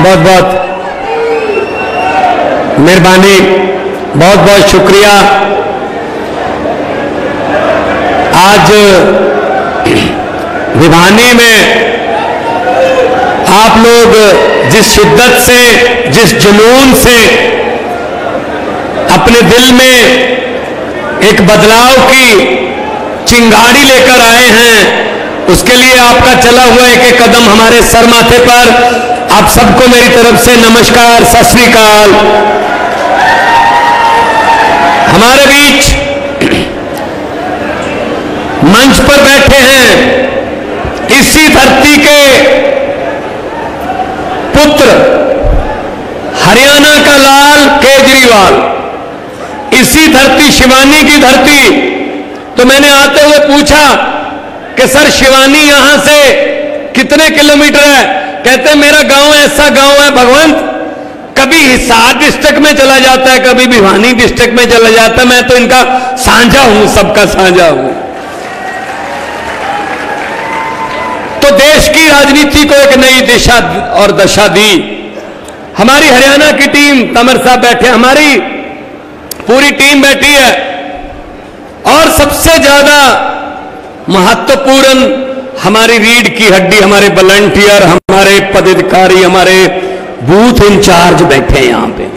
बहुत बहुत मेहरबानी, बहुत बहुत शुक्रिया। आज भिवानी में आप लोग जिस शिद्दत से, जिस जुनून से अपने दिल में एक बदलाव की चिंगारी लेकर आए हैं, उसके लिए आपका चला हुआ एक एक कदम हमारे सर माथे पर। आप सबको मेरी तरफ से नमस्कार, सत श्री अकाल। हमारे बीच मंच पर बैठे हैं इसी धरती के पुत्र, हरियाणा का लाल केजरीवाल, इसी धरती शिवानी की धरती। तो मैंने आते हुए पूछा कि सर शिवानी यहां से कितने किलोमीटर है? कहते मेरा गांव ऐसा गांव है भगवंत, कभी हिसार डिस्ट्रिक्ट में चला जाता है, कभी भिवानी डिस्ट्रिक्ट में चला जाता है। मैं तो इनका साझा हूं, सबका साझा हूं। तो देश की राजनीति को एक नई दिशा और दशा दी। हमारी हरियाणा की टीम, तमर साहब बैठे, हमारी पूरी टीम बैठी है। और सबसे ज्यादा महत्वपूर्ण हमारी रीढ़ की हड्डी, हमारे वॉलंटियर, हमारे पदाधिकारी, हमारे बूथ इंचार्ज बैठे हैं यहां पे।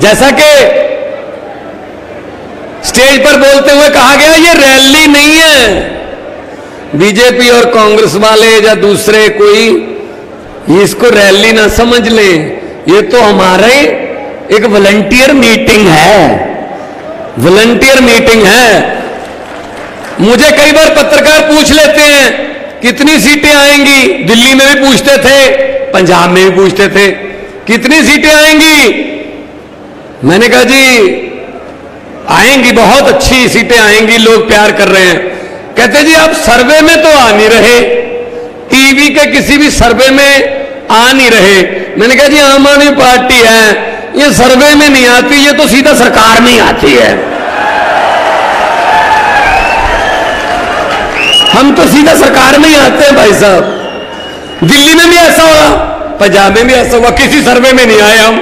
जैसा कि स्टेज पर बोलते हुए कहा गया, ये रैली नहीं है बीजेपी और कांग्रेस वाले या दूसरे कोई, इसको रैली ना समझ ले, ये तो हमारे एक वॉलंटियर मीटिंग है, वॉलंटियर मीटिंग है। मुझे कई बार पत्रकार पूछ लेते हैं कितनी सीटें आएंगी, दिल्ली में भी पूछते थे, पंजाब में भी पूछते थे कितनी सीटें आएंगी। मैंने कहा जी आएंगी, बहुत अच्छी सीटें आएंगी, लोग प्यार कर रहे हैं। कहते जी आप सर्वे में तो आ नहीं रहे, टीवी के किसी भी सर्वे में आ नहीं रहे। मैंने कहा जी आम आदमी पार्टी है, ये सर्वे में नहीं आती, ये तो सीधा सरकार में ही आती है। हम तो सीधा सरकार में ही आते हैं भाई साहब। दिल्ली में भी ऐसा हुआ, पंजाब में भी ऐसा हुआ, किसी सर्वे में नहीं आए, हम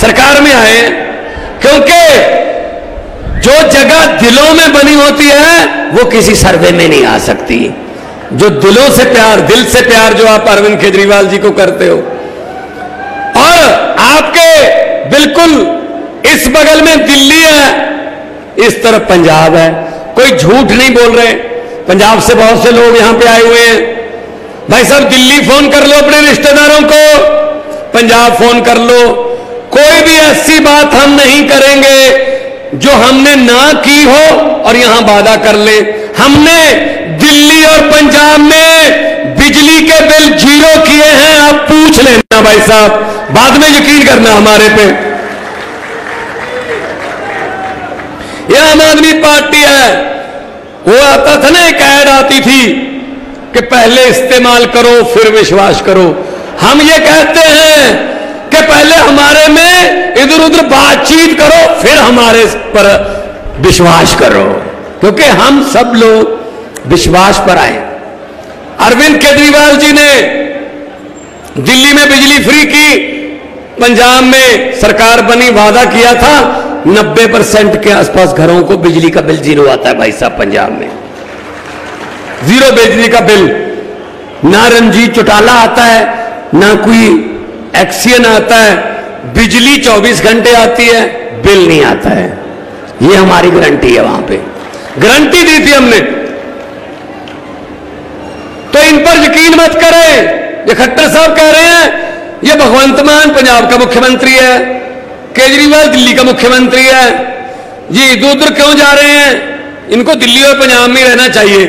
सरकार में आए। क्योंकि जो जगह दिलों में बनी होती है वो किसी सर्वे में नहीं आ सकती। जो दिलों से प्यार, दिल से प्यार जो आप अरविंद केजरीवाल जी को करते हो, और आपके बिल्कुल इस बगल में दिल्ली है, इस तरफ पंजाब है, कोई झूठ नहीं बोल रहे। पंजाब से बहुत से लोग यहां पे आए हुए हैं। भाई साहब दिल्ली फोन कर लो अपने रिश्तेदारों को, पंजाब फोन कर लो, कोई भी ऐसी बात हम नहीं करेंगे जो हमने ना की हो और यहां वादा कर ले। हमने दिल्ली और पंजाब में बिजली के बिल 0 किए हैं, आप पूछ लेना भाई साहब, बाद में यकीन करना हमारे पे। यह आम आदमी पार्टी है। वो आता था ना, एक ऐड आती थी कि पहले इस्तेमाल करो फिर विश्वास करो। हम ये कहते हैं कि पहले हमारे में इधर उधर बातचीत करो फिर हमारे पर विश्वास करो, क्योंकि हम सब लोग विश्वास पर आए। अरविंद केजरीवाल जी ने दिल्ली में बिजली फ्री की, पंजाब में सरकार बनी, वादा किया था 90% के आसपास घरों को बिजली का बिल 0 आता है भाई साहब। पंजाब में 0 बिजली का बिल, ना रंजीत चौटाला आता है, ना कोई एक्सियन आता है, बिजली 24 घंटे आती है, बिल नहीं आता है। ये हमारी गारंटी है, वहां पे गारंटी दी थी हमने। तो इन पर यकीन मत करें। ये खट्टर साहब कह रहे हैं ये भगवंत मान पंजाब का मुख्यमंत्री है, केजरीवाल दिल्ली का मुख्यमंत्री है, ये इधर उधर क्यों जा रहे हैं, इनको दिल्ली और पंजाब में रहना चाहिए।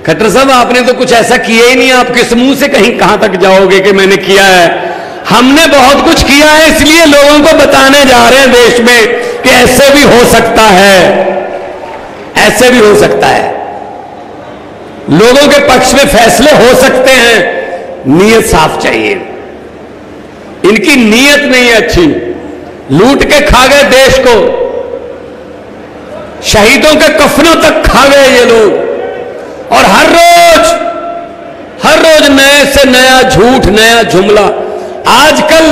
खट्टर साहब आपने तो कुछ ऐसा किया ही नहीं, आप किस मुंह से कहां तक जाओगे कि मैंने किया है। हमने बहुत कुछ किया है, इसलिए लोगों को बताने जा रहे हैं देश में कि ऐसे भी हो सकता है, ऐसे भी हो सकता है, लोगों के पक्ष में फैसले हो सकते हैं। नीयत साफ चाहिए। इनकी नीयत नहीं है अच्छी, लूट के खा गए देश को, शहीदों के कफनों तक खा गए ये लोग, और हर रोज नए से नया झूठ, नया जुमला। आजकल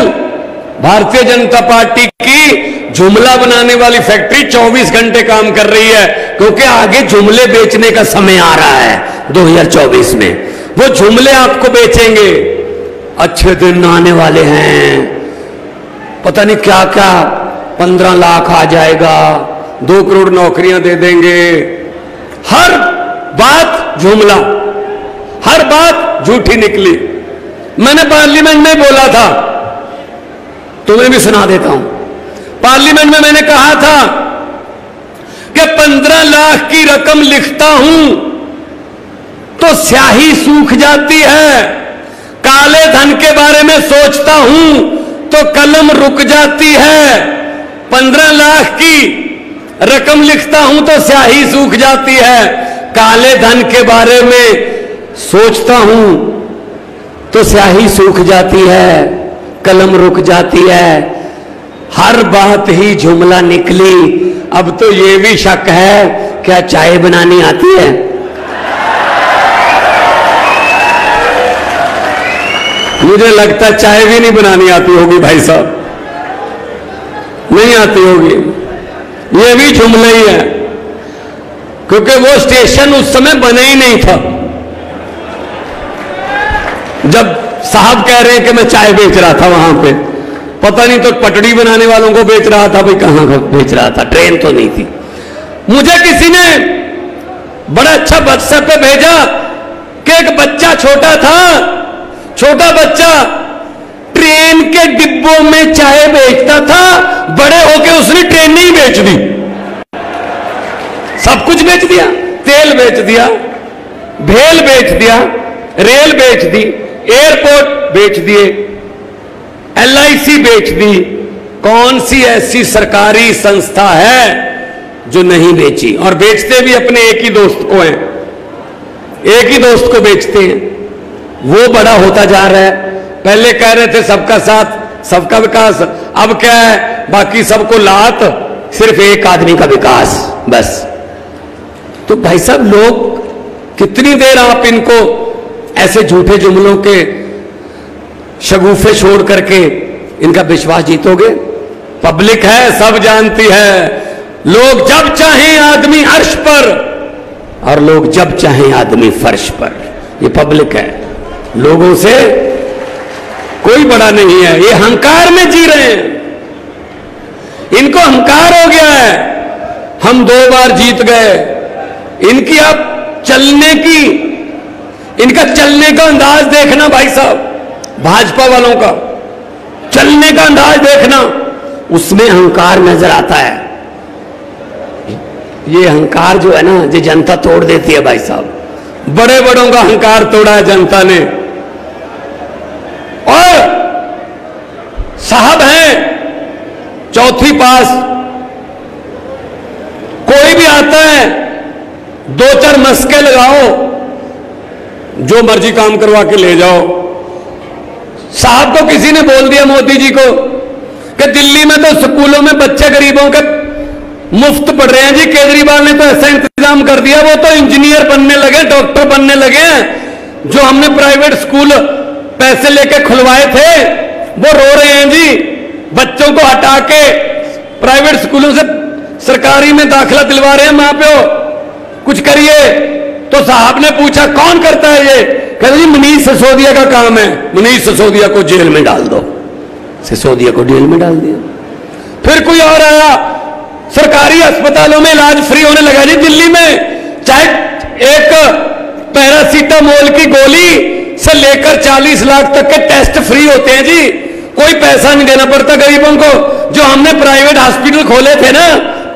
भारतीय जनता पार्टी की जुमला बनाने वाली फैक्ट्री 24 घंटे काम कर रही है, क्योंकि आगे जुमले बेचने का समय आ रहा है 2024 में। वो जुमले आपको बेचेंगे। अच्छे दिन आने वाले हैं, पता नहीं क्या क्या, 15 लाख आ जाएगा, 2 करोड़ नौकरियां दे देंगे। हर बात जुमला, हर बात झूठी निकली। मैंने पार्लियामेंट में बोला था, तुम्हें भी सुना देता हूं। पार्लियामेंट में मैंने कहा था कि 15 लाख की रकम लिखता हूं तो स्याही सूख जाती है, काले धन के बारे में सोचता हूं तो कलम रुक जाती है। 15 लाख की रकम लिखता हूं तो स्याही सूख जाती है, काले धन के बारे में सोचता हूं तो स्याही सूख जाती है, कलम रुक जाती है। हर बात ही जुमला निकली। अब तो ये भी शक है, क्या चाय बनानी आती है? मुझे लगता है चाय भी नहीं बनानी आती होगी भाई साहब, नहीं आती होगी। ये भी जुमला ही है, क्योंकि वो स्टेशन उस समय बना ही नहीं था जब साहब कह रहे हैं कि मैं चाय बेच रहा था वहां पे। पता नहीं तो पटड़ी बनाने वालों को बेच रहा था, भाई कहां बेच रहा था, ट्रेन तो नहीं थी। मुझे किसी ने बड़ा अच्छा व्हाट्सएप पे भेजा कि एक बच्चा छोटा था, छोटा बच्चा ट्रेन के डिब्बों में चाय बेचता था, बड़े होके उसने ट्रेन नहीं बेच दी, सब कुछ बेच दिया। तेल बेच दिया, भेल बेच दिया, रेल बेच दी, एयरपोर्ट बेच दिए, LIC बेच दी। कौन सी ऐसी सरकारी संस्था है जो नहीं बेची? और बेचते भी अपने एक ही दोस्त को हैं, एक ही दोस्त को बेचते हैं। वो बड़ा होता जा रहा है। पहले कह रहे थे सबका साथ सबका विकास, अब क्या है, बाकी सबको लात, सिर्फ एक आदमी का विकास बस। तो भाई साहब, लोग कितनी देर आप इनको ऐसे झूठे जुमलों के शगुफे छोड़ करके इनका विश्वास जीतोगे? पब्लिक है, सब जानती है। लोग जब चाहें आदमी अर्श पर और लोग जब चाहें आदमी फर्श पर। ये पब्लिक है, लोगों से कोई बड़ा नहीं है। ये अहंकार में जी रहे हैं, इनको अहंकार हो गया है। हम 2 बार जीत गए। इनकी आप चलने की, इनका चलने का अंदाज देखना भाई साहब, भाजपा वालों का चलने का अंदाज देखना, उसमें अहंकार नजर आता है। ये अहंकार जो है ना, ये जनता तोड़ देती है भाई साहब। बड़े बड़ों का अहंकार तोड़ा है जनता ने। और साहब हैं 4थी पास, कोई भी आता है 2-4 मस्के लगाओ, जो मर्जी काम करवा के ले जाओ। साहब को किसी ने बोल दिया, मोदी जी को, कि दिल्ली में तो स्कूलों में बच्चे गरीबों के मुफ्त पढ़ रहे हैं जी। केजरीवाल ने तो ऐसा इंतजाम कर दिया, वो तो इंजीनियर बनने लगे, डॉक्टर बनने लगे हैं। जो हमने प्राइवेट स्कूल पैसे लेके खुलवाए थे वो रो रहे हैं जी। बच्चों को हटा के प्राइवेट स्कूलों से सरकारी में दाखिला दिलवा रहे हैं मां प्यो, कुछ करिए। तो साहब ने पूछा कौन करता है ये? कहते जी मनीष सिसोदिया का काम है। मनीष सिसोदिया को जेल में डाल दो। सिसोदिया को जेल में डाल दिया। फिर कोई और आया, सरकारी अस्पतालों में इलाज फ्री होने लगा जी दिल्ली में। चाहे एक पैरासीटामोल की गोली से लेकर 40 लाख तक के टेस्ट फ्री होते हैं जी। कोई पैसा नहीं देना पड़ता गरीबों को। जो हमने प्राइवेट हॉस्पिटल खोले थे ना,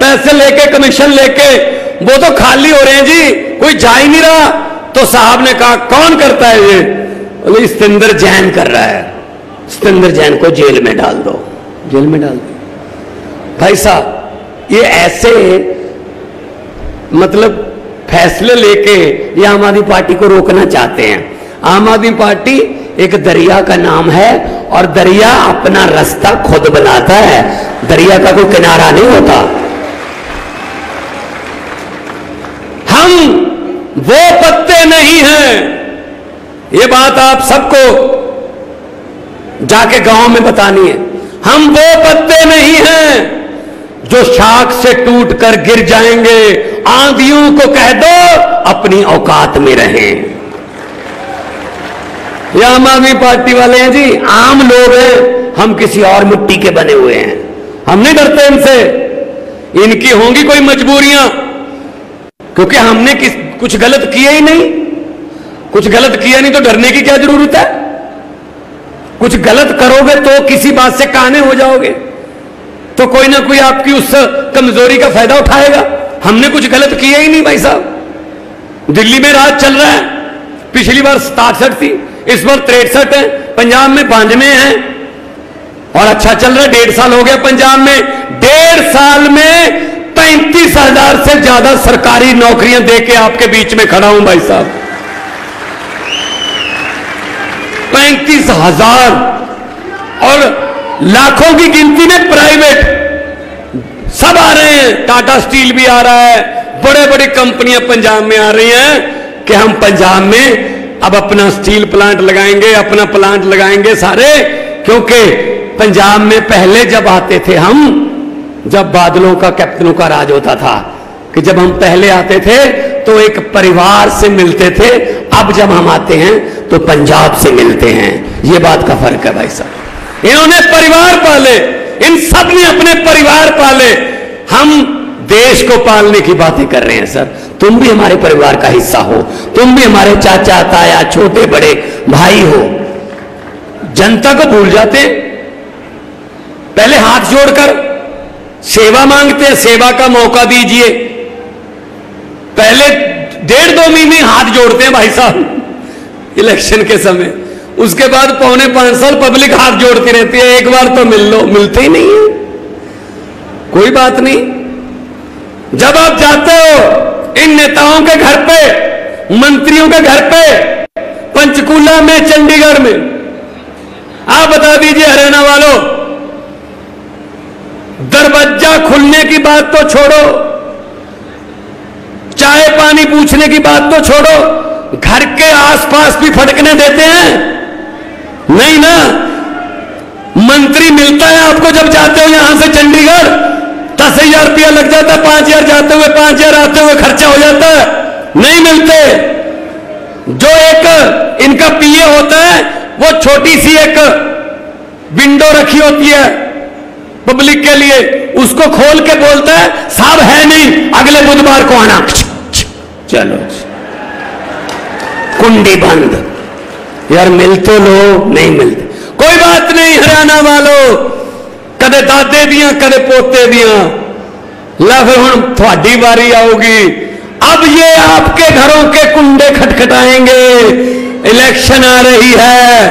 पैसे लेके, कमीशन लेके, वो तो खाली हो रहे हैं जी, कोई जा ही नहीं रहा। तो साहब ने कहा कौन करता है ये? बोले सतेंद्र जैन कर रहा है। सतेंद्र जैन को जेल में डाल दो, जेल में डाल दो। भाई साहब, ये ऐसे मतलब फैसले लेके ये आम आदमी पार्टी को रोकना चाहते हैं। आम आदमी पार्टी एक दरिया का नाम है और दरिया अपना रास्ता खुद बनाता है, दरिया का कोई किनारा नहीं होता। हम वो पत्ते नहीं हैं, ये बात आप सबको जाके गांव में बतानी है। हम वो पत्ते नहीं हैं जो शाख से टूटकर गिर जाएंगे। आंधियों को कह दो अपनी औकात में रहें। ये आम आदमी पार्टी वाले हैं जी, आम लोग हैं, हम किसी और मिट्टी के बने हुए हैं, हम नहीं डरते इनसे। इनकी होंगी कोई मजबूरियां, क्योंकि हमने कुछ गलत किया ही नहीं। कुछ गलत किया नहीं तो डरने की क्या जरूरत है। कुछ गलत करोगे तो किसी बात से काने हो जाओगे, तो कोई ना कोई आपकी उस कमजोरी का फायदा उठाएगा। हमने कुछ गलत किया ही नहीं भाई साहब। दिल्ली में राज चल रहा है, पिछली बार 67 थी, इस बार 63 है, पंजाब में 92 है और अच्छा चल रहा है। 1.5 साल हो गया पंजाब में। 1.5 साल में 35,000 से ज्यादा सरकारी नौकरियां देके आपके बीच में खड़ा हूं भाई साहब। 35,000 और लाखों की गिनती में प्राइवेट सब आ रहे हैं। टाटा स्टील भी आ रहा है, बड़े बड़ी कंपनियां पंजाब में आ रही हैं कि हम पंजाब में अब अपना स्टील प्लांट लगाएंगे, अपना प्लांट लगाएंगे सारे। क्योंकि पंजाब में पहले जब आते थे हम, जब बादलों का कैप्टनों का राज होता था, कि जब हम पहले आते थे तो एक परिवार से मिलते थे, अब जब हम आते हैं तो पंजाब से मिलते हैं। ये बात का फर्क है भाई साहब। इन्होंने परिवार पाले, इन सब ने अपने परिवार पाले। हम देश को पालने की बातें कर रहे हैं सर। तुम भी हमारे परिवार का हिस्सा हो, तुम भी हमारे चाचा ताया छोटे बड़े भाई हो। जनता को भूल जाते हैं, पहले हाथ जोड़कर सेवा मांगते हैं, सेवा का मौका दीजिए। पहले 1.5-2 महीने हाथ जोड़ते हैं भाई साहब इलेक्शन के समय, उसके बाद 4.25 साल पब्लिक हाथ जोड़ती रहती है। एक बार तो मिल लो, मिलते ही नहीं है। कोई बात नहीं, जब आप जाते हो इन नेताओं के घर पे, मंत्रियों के घर पे, पंचकूला में, चंडीगढ़ में, आप बता दीजिए हरियाणा वालों, दरवाजा खुलने की बात तो छोड़ो, चाय पानी पूछने की बात तो छोड़ो, घर के आसपास भी फटकने देते हैं? नहीं ना। मंत्री मिलता है आपको जब जाते हो यहां से चंडीगढ़, 10,000 रुपया लग जाता है, 5,000 जाते हुए, 5,000 आते हुए खर्चा हो जाता है। नहीं मिलते। जो एक इनका पीए होता है, वो छोटी सी एक विंडो रखी होती है पब्लिक के लिए, उसको खोल के बोलता है साहब है नहीं, अगले बुधवार को आना। चलो कुंडी बंद। यार मिल तो लो, नहीं मिलते। कोई बात नहीं हरियाणा वालों, कदे दादे दियां कदे पोते दियां, ला फिर हुण थोड़ी बारी आऊगी। अब ये आपके घरों के कुंडे खटखटाएंगे। इलेक्शन आ रही है,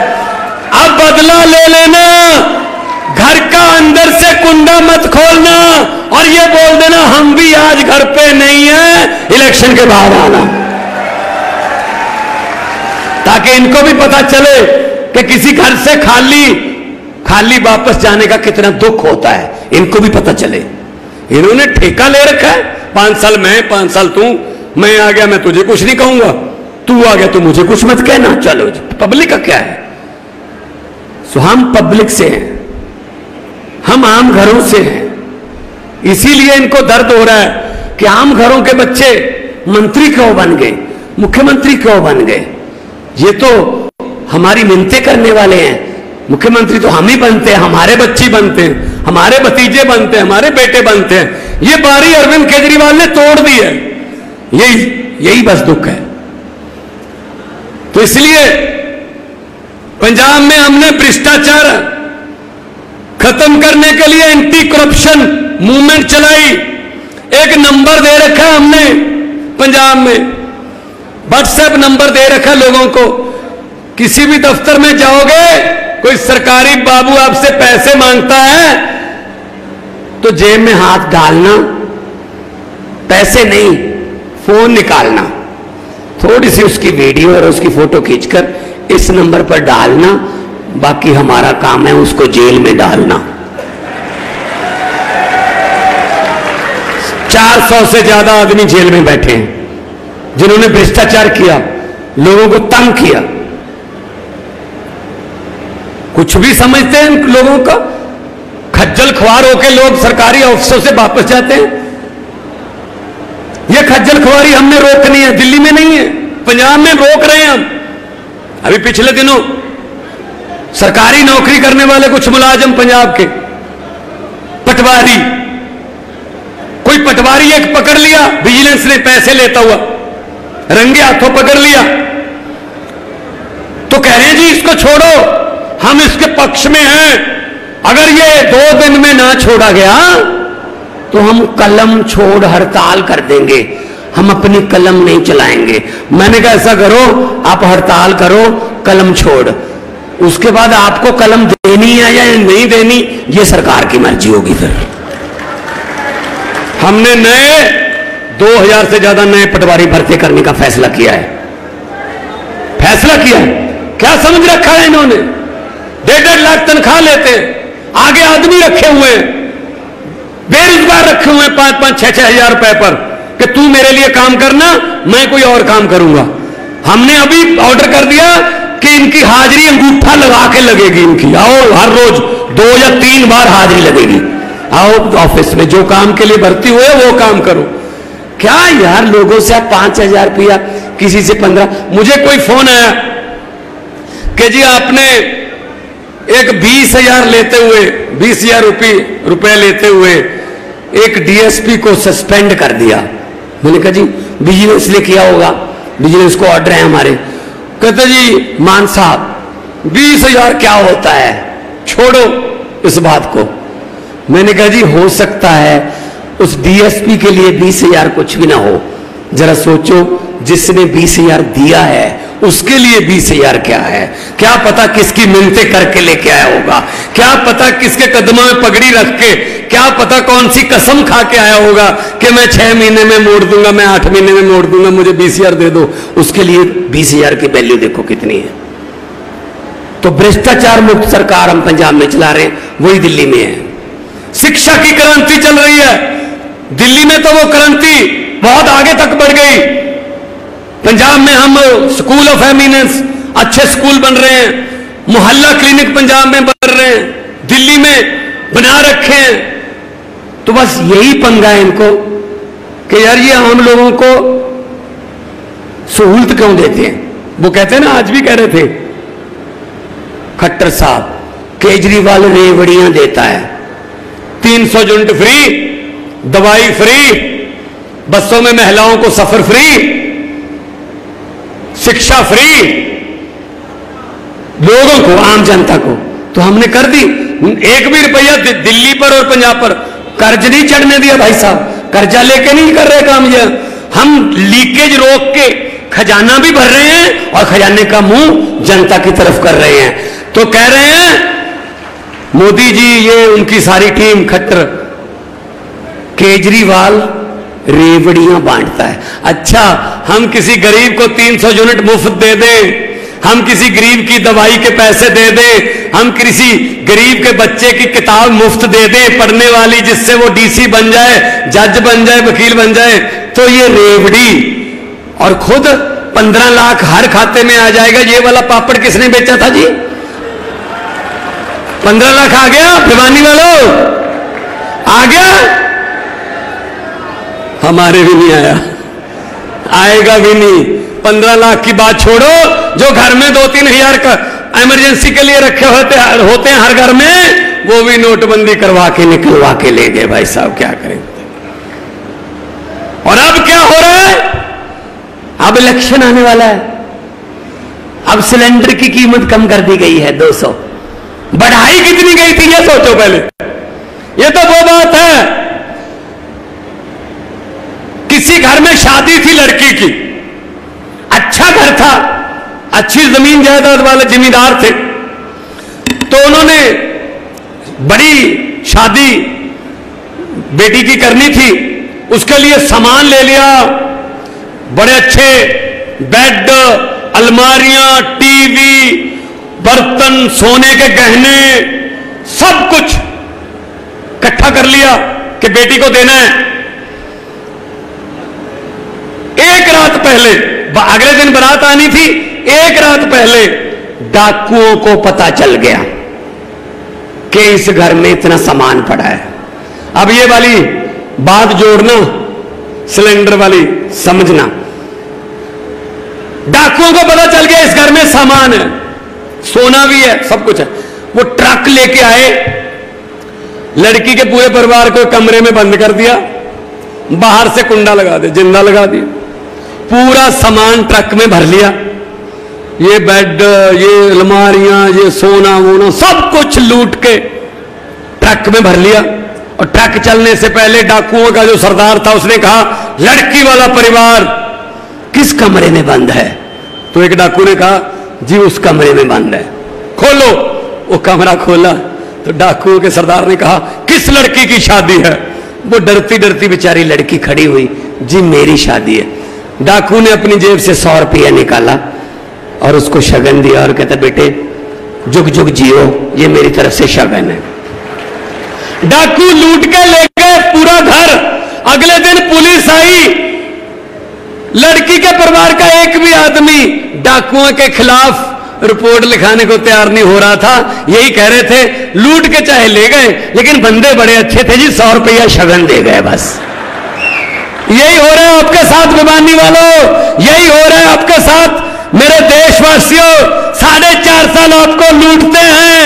अब बदला ले लेना। घर का अंदर से कुंडा मत खोलना और ये बोल देना हम भी आज घर पे नहीं है, इलेक्शन के बाद आना, ताकि इनको भी पता चले कि किसी घर से खाली वापस जाने का कितना दुख होता है। इनको भी पता चले। इन्होंने ठेका ले रखा है, 5 साल मैं, 5 साल तू, मैं आ गया मैं तुझे कुछ नहीं कहूंगा, तू आ गया तो मुझे कुछ मत कहना। चलो पब्लिक का क्या है। सो हम पब्लिक से हैं, हम आम घरों से हैं, इसीलिए इनको दर्द हो रहा है कि आम घरों के बच्चे मंत्री क्यों बन गए, मुख्यमंत्री क्यों बन गए। ये तो हमारी मिन्नतें करने वाले हैं। मुख्यमंत्री तो हम ही बनते हैं, हमारे बच्चे बनते हैं, हमारे भतीजे बनते हैं, हमारे बेटे बनते हैं। ये बारी अरविंद केजरीवाल ने तोड़ दी है। यही बस दुख है। तो इसलिए पंजाब में हमने भ्रष्टाचार खत्म करने के लिए एंटी करप्शन मूवमेंट चलाई। एक नंबर दे रखा है हमने पंजाब में, व्हाट्सएप नंबर दे रखा लोगों को। किसी भी दफ्तर में जाओगे, कोई सरकारी बाबू आपसे पैसे मांगता है तो जेब में हाथ डालना, पैसे नहीं, फोन निकालना, थोड़ी सी उसकी वीडियो और उसकी फोटो खींचकर इस नंबर पर डालना। बाकी हमारा काम है उसको जेल में डालना। 400 से ज्यादा आदमी जेल में बैठे हैं जिन्होंने भ्रष्टाचार किया, लोगों को तंग किया। कुछ भी समझते हैं लोगों का। खज्जल खुआर होकर लोग सरकारी ऑफिसों से वापस जाते हैं। यह खज्जल खुआरी हमने रोकनी है, दिल्ली में नहीं है, पंजाब में रोक रहे हैं हम। अभी पिछले दिनों सरकारी नौकरी करने वाले कुछ मुलाजिम पंजाब के पटवारी, कोई पटवारी एक पकड़ लिया, विजिलेंस ने पैसे लेता हुआ रंगे हाथों पकड़ लिया, तो कह रहे हैं जी इसको छोड़ो, हम इसके पक्ष में हैं। अगर ये 2 दिन में ना छोड़ा गया तो हम कलम छोड़ हड़ताल कर देंगे, हम अपनी कलम नहीं चलाएंगे। मैंने कहा ऐसा करो, आप हड़ताल करो, कलम छोड़, उसके बाद आपको कलम देनी है या नहीं देनी ये सरकार की मर्जी होगी। फिर हमने नए 2000 से ज्यादा नए पटवारी भर्ती करने का फैसला किया है। फैसला किया है, क्या समझ रखा है इन्होंने? 1.5 लाख तनख्वाह लेते हैं, आगे आदमी रखे हुए हैं, बेरोजगार रखे हुए हैं 5-5, 6-6 हजार रुपए पर कि तू मेरे लिए काम करना, मैं कोई और काम करूंगा। हमने अभी ऑर्डर कर दिया कि इनकी हाजिरी अंगूठा लगा के लगेगी, इनकी आओ हर रोज 2 या 3 बार हाजिरी लगेगी, आओ ऑफिस में, जो काम के लिए भर्ती हुए वो काम करो। क्या यार, लोगों से आप 5,000 रुपया, किसी से 15। मुझे कोई फोन आया कि जी आपने एक 20,000 लेते हुए, 20,000 रुपए लेते हुए एक डीएसपी को सस्पेंड कर दिया। मैंने कहा जी विजिलेंस ने किया होगा, विजिलेंस को ऑर्डर है हमारे। कहते जी मान साहब 20,000 क्या होता है, छोड़ो इस बात को। मैंने कहा जी हो सकता है उस डीएसपी के लिए 20,000 कुछ भी ना हो, जरा सोचो जिसने 20,000 दिया है उसके लिए 20,000 क्या है? क्या पता किसकी मिन्नतें करके लेके आया होगा, क्या पता किसके कदमों में पगड़ी रख के, क्या पता कौन सी कसम खा के आया होगा कि मैं 6 महीने में मोड़ दूंगा, मैं 8 महीने में मोड़ दूंगा, मुझे 20,000 दे दो। उसके लिए 20,000 की वैल्यू देखो कितनी है। तो भ्रष्टाचार मुक्त सरकार हम पंजाब में चला रहे हैं, वही दिल्ली में है। शिक्षा की क्रांति चल रही है दिल्ली में, तो वो क्रांति बहुत आगे तक बढ़ गई। पंजाब में हम स्कूल ऑफ एमिनेंस, अच्छे स्कूल बन रहे हैं, मोहल्ला क्लिनिक पंजाब में बन रहे हैं, दिल्ली में बना रखे हैं। तो बस यही पंगा है इनको कि यार ये आम लोगों को सहूलत क्यों देते हैं। वो कहते हैं ना, आज भी कह रहे थे खट्टर साहब, केजरीवाल रेवड़ियां देता है, 300 यूनिट फ्री, दवाई फ्री, बसों में महिलाओं को सफर फ्री, शिक्षा फ्री, लोगों को, आम जनता को। तो हमने कर दी। 1 भी रुपया दिल्ली पर और पंजाब पर कर्ज नहीं चढ़ने दिया भाई साहब, कर्जा लेके नहीं कर रहे काम। ये हम लीकेज रोक के खजाना भी भर रहे हैं और खजाने का मुंह जनता की तरफ कर रहे हैं। तो कह रहे हैं मोदी जी, ये उनकी सारी टीम खट्टर, केजरीवाल रेवड़ियां बांटता है। अच्छा, हम किसी गरीब को 300 यूनिट मुफ्त दे दें, हम किसी गरीब की दवाई के पैसे दे दें, हम किसी गरीब के बच्चे की किताब मुफ्त दे दें पढ़ने वाली, जिससे वो डीसी बन जाए, जज बन जाए, वकील बन जाए, तो ये रेवड़ी, और खुद 15 लाख हर खाते में आ जाएगा। ये वाला पापड़ किसने बेचा था जी? 15 लाख आ गया भिवानी वालों, आ गया? हमारे भी नहीं आया, आएगा भी नहीं। 15 लाख की बात छोड़ो, जो घर में 2-3 हजार का इमरजेंसी के लिए रखे होते हैं हर घर में, वो भी नोटबंदी करवा के निकलवा के ले गए। भाई साहब क्या करें। और अब क्या हो रहा है? अब इलेक्शन आने वाला है, अब सिलेंडर की कीमत कम कर दी गई है 200। बढ़ाई कितनी गई थी ये सोचो पहले। ये तो वो बात है, किसी घर में शादी थी लड़की की, अच्छा घर था, अच्छी जमीन जायदाद वाले जमींदार थे, तो उन्होंने बड़ी शादी बेटी की करनी थी, उसके लिए सामान ले लिया, बड़े अच्छे बेड, अलमारियां, टीवी, बर्तन, सोने के गहने, सब कुछ इकट्ठा कर लिया कि बेटी को देना है। एक रात पहले, अगले दिन बारात आनी थी, एक रात पहले डाकुओं को पता चल गया कि इस घर में इतना सामान पड़ा है। अब ये वाली बात जोड़ना, सिलेंडर वाली समझना। डाकुओं को पता चल गया इस घर में सामान है, सोना भी है, सब कुछ है। वो ट्रक लेके आए, लड़की के पूरे परिवार को कमरे में बंद कर दिया, बाहर से कुंडा लगा दे, जिंदा लगा दिया, पूरा सामान ट्रक में भर लिया। ये बेड, ये अलमारियां, ये सोना वोना सब कुछ लूट के ट्रक में भर लिया। और ट्रक चलने से पहले डाकुओं का जो सरदार था उसने कहा, लड़की वाला परिवार किस कमरे में बंद है? तो एक डाकू ने कहा, जी उस कमरे में बंद है, खोलो। वो कमरा खोला तो डाकुओं के सरदार ने कहा, किस लड़की की शादी है? वो डरती डरती बेचारी लड़की खड़ी हुई, जी मेरी शादी है। डाकू ने अपनी जेब से 100 रुपया निकाला और उसको शगन दिया और कहता, बेटे जुग जुग जियो, ये मेरी तरफ से शगन है। डाकू लूट के ले गए पूरा घर। अगले दिन पुलिस आई, लड़की के परिवार का एक भी आदमी डाकुओं के खिलाफ रिपोर्ट लिखाने को तैयार नहीं हो रहा था। यही कह रहे थे, लूट के चाहे ले गए लेकिन बंदे बड़े अच्छे थे जी, 100 रुपया शगन दे गए बस। यही हो रहा है आपके साथ भिवानी वालों, यही हो रहा है आपके साथ मेरे देशवासियों। 4.5 साल आपको लूटते हैं,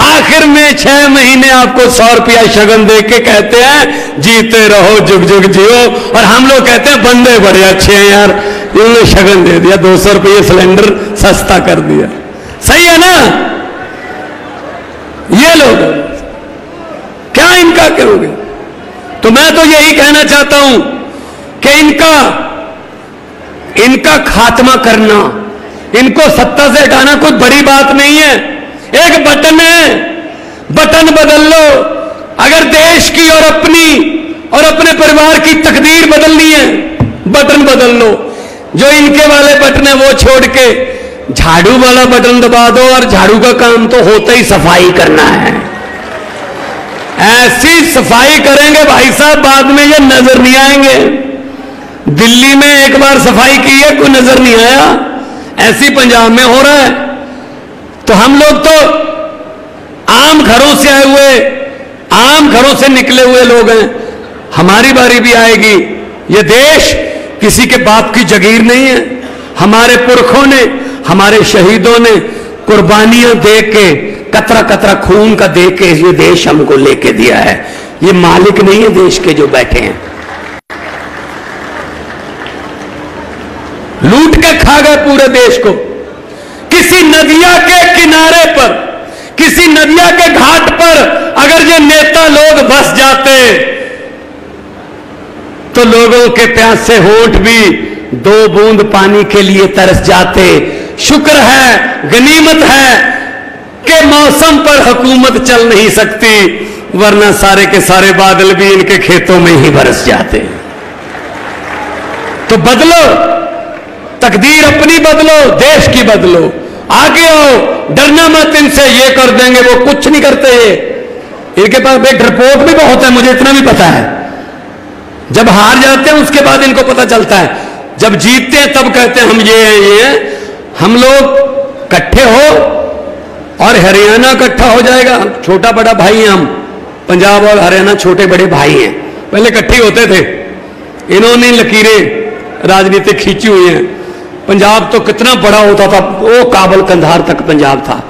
आखिर में 6 महीने आपको 100 रुपया शगन दे के कहते हैं जीते रहो जुग जुग जियो। और हम लोग कहते हैं बंदे बड़े अच्छे हैं यार, इन्होंने शगन दे दिया, 200 रुपये सिलेंडर सस्ता कर दिया। सही है ना? ये लोग क्या इनका करोगे? तो मैं तो यही कहना चाहता हूं कि इनका खात्मा करना, इनको सत्ता से हटाना कोई बड़ी बात नहीं है। एक बटन है, बटन बदल लो। अगर देश की और अपने परिवार की तकदीर बदलनी है, बटन बदल लो। जो इनके वाले बटन है वो छोड़ के झाड़ू वाला बटन दबा दो, और झाड़ू का काम तो होता ही सफाई करना है। ऐसी सफाई करेंगे भाई साहब, बाद में ये नजर नहीं आएंगे। दिल्ली में एक बार सफाई की है, कोई नजर नहीं आया, ऐसी पंजाब में हो रहा है। तो हम लोग तो आम घरों से आए हुए, आम घरों से निकले हुए लोग हैं, हमारी बारी भी आएगी। ये देश किसी के बाप की जगीर नहीं है। हमारे पुरखों ने, हमारे शहीदों ने कुर्बानियां दे के, कतरा कतरा खून का दे के ये देश हमको लेके दिया है। ये मालिक नहीं है देश के जो बैठे हैं, लूट के खा गए पूरे देश को। किसी नदिया के किनारे पर, किसी नदिया के घाट पर अगर ये नेता लोग बस जाते तो लोगों के प्यासे होंठ भी 2 बूंद पानी के लिए तरस जाते। शुक्र है, गनीमत है कि मौसम पर हुकूमत चल नहीं सकती, वरना सारे के सारे बादल भी इनके खेतों में ही बरस जाते। तो बदलो, तकदीर अपनी बदलो, देश की बदलो, आगे आओ, डरना मत इनसे, ये कर देंगे वो कुछ नहीं करते। ये इनके पास भाई डरपोक भी बहुत है, मुझे इतना भी पता है। जब हार जाते हैं उसके बाद इनको पता चलता है, जब जीतते हैं तब कहते हैं हम ये हैं, ये हैं। हम लोग इकट्ठे हो और हरियाणा इकट्ठा हो जाएगा। छोटा बड़ा भाई हैं हम, पंजाब और हरियाणा छोटे बड़े भाई हैं, पहले इकट्ठे होते थे। इन्होंने लकीरें राजनीतिक खींची हुई हैं। पंजाब तो कितना बड़ा होता था, वो काबल कंधार तक पंजाब था।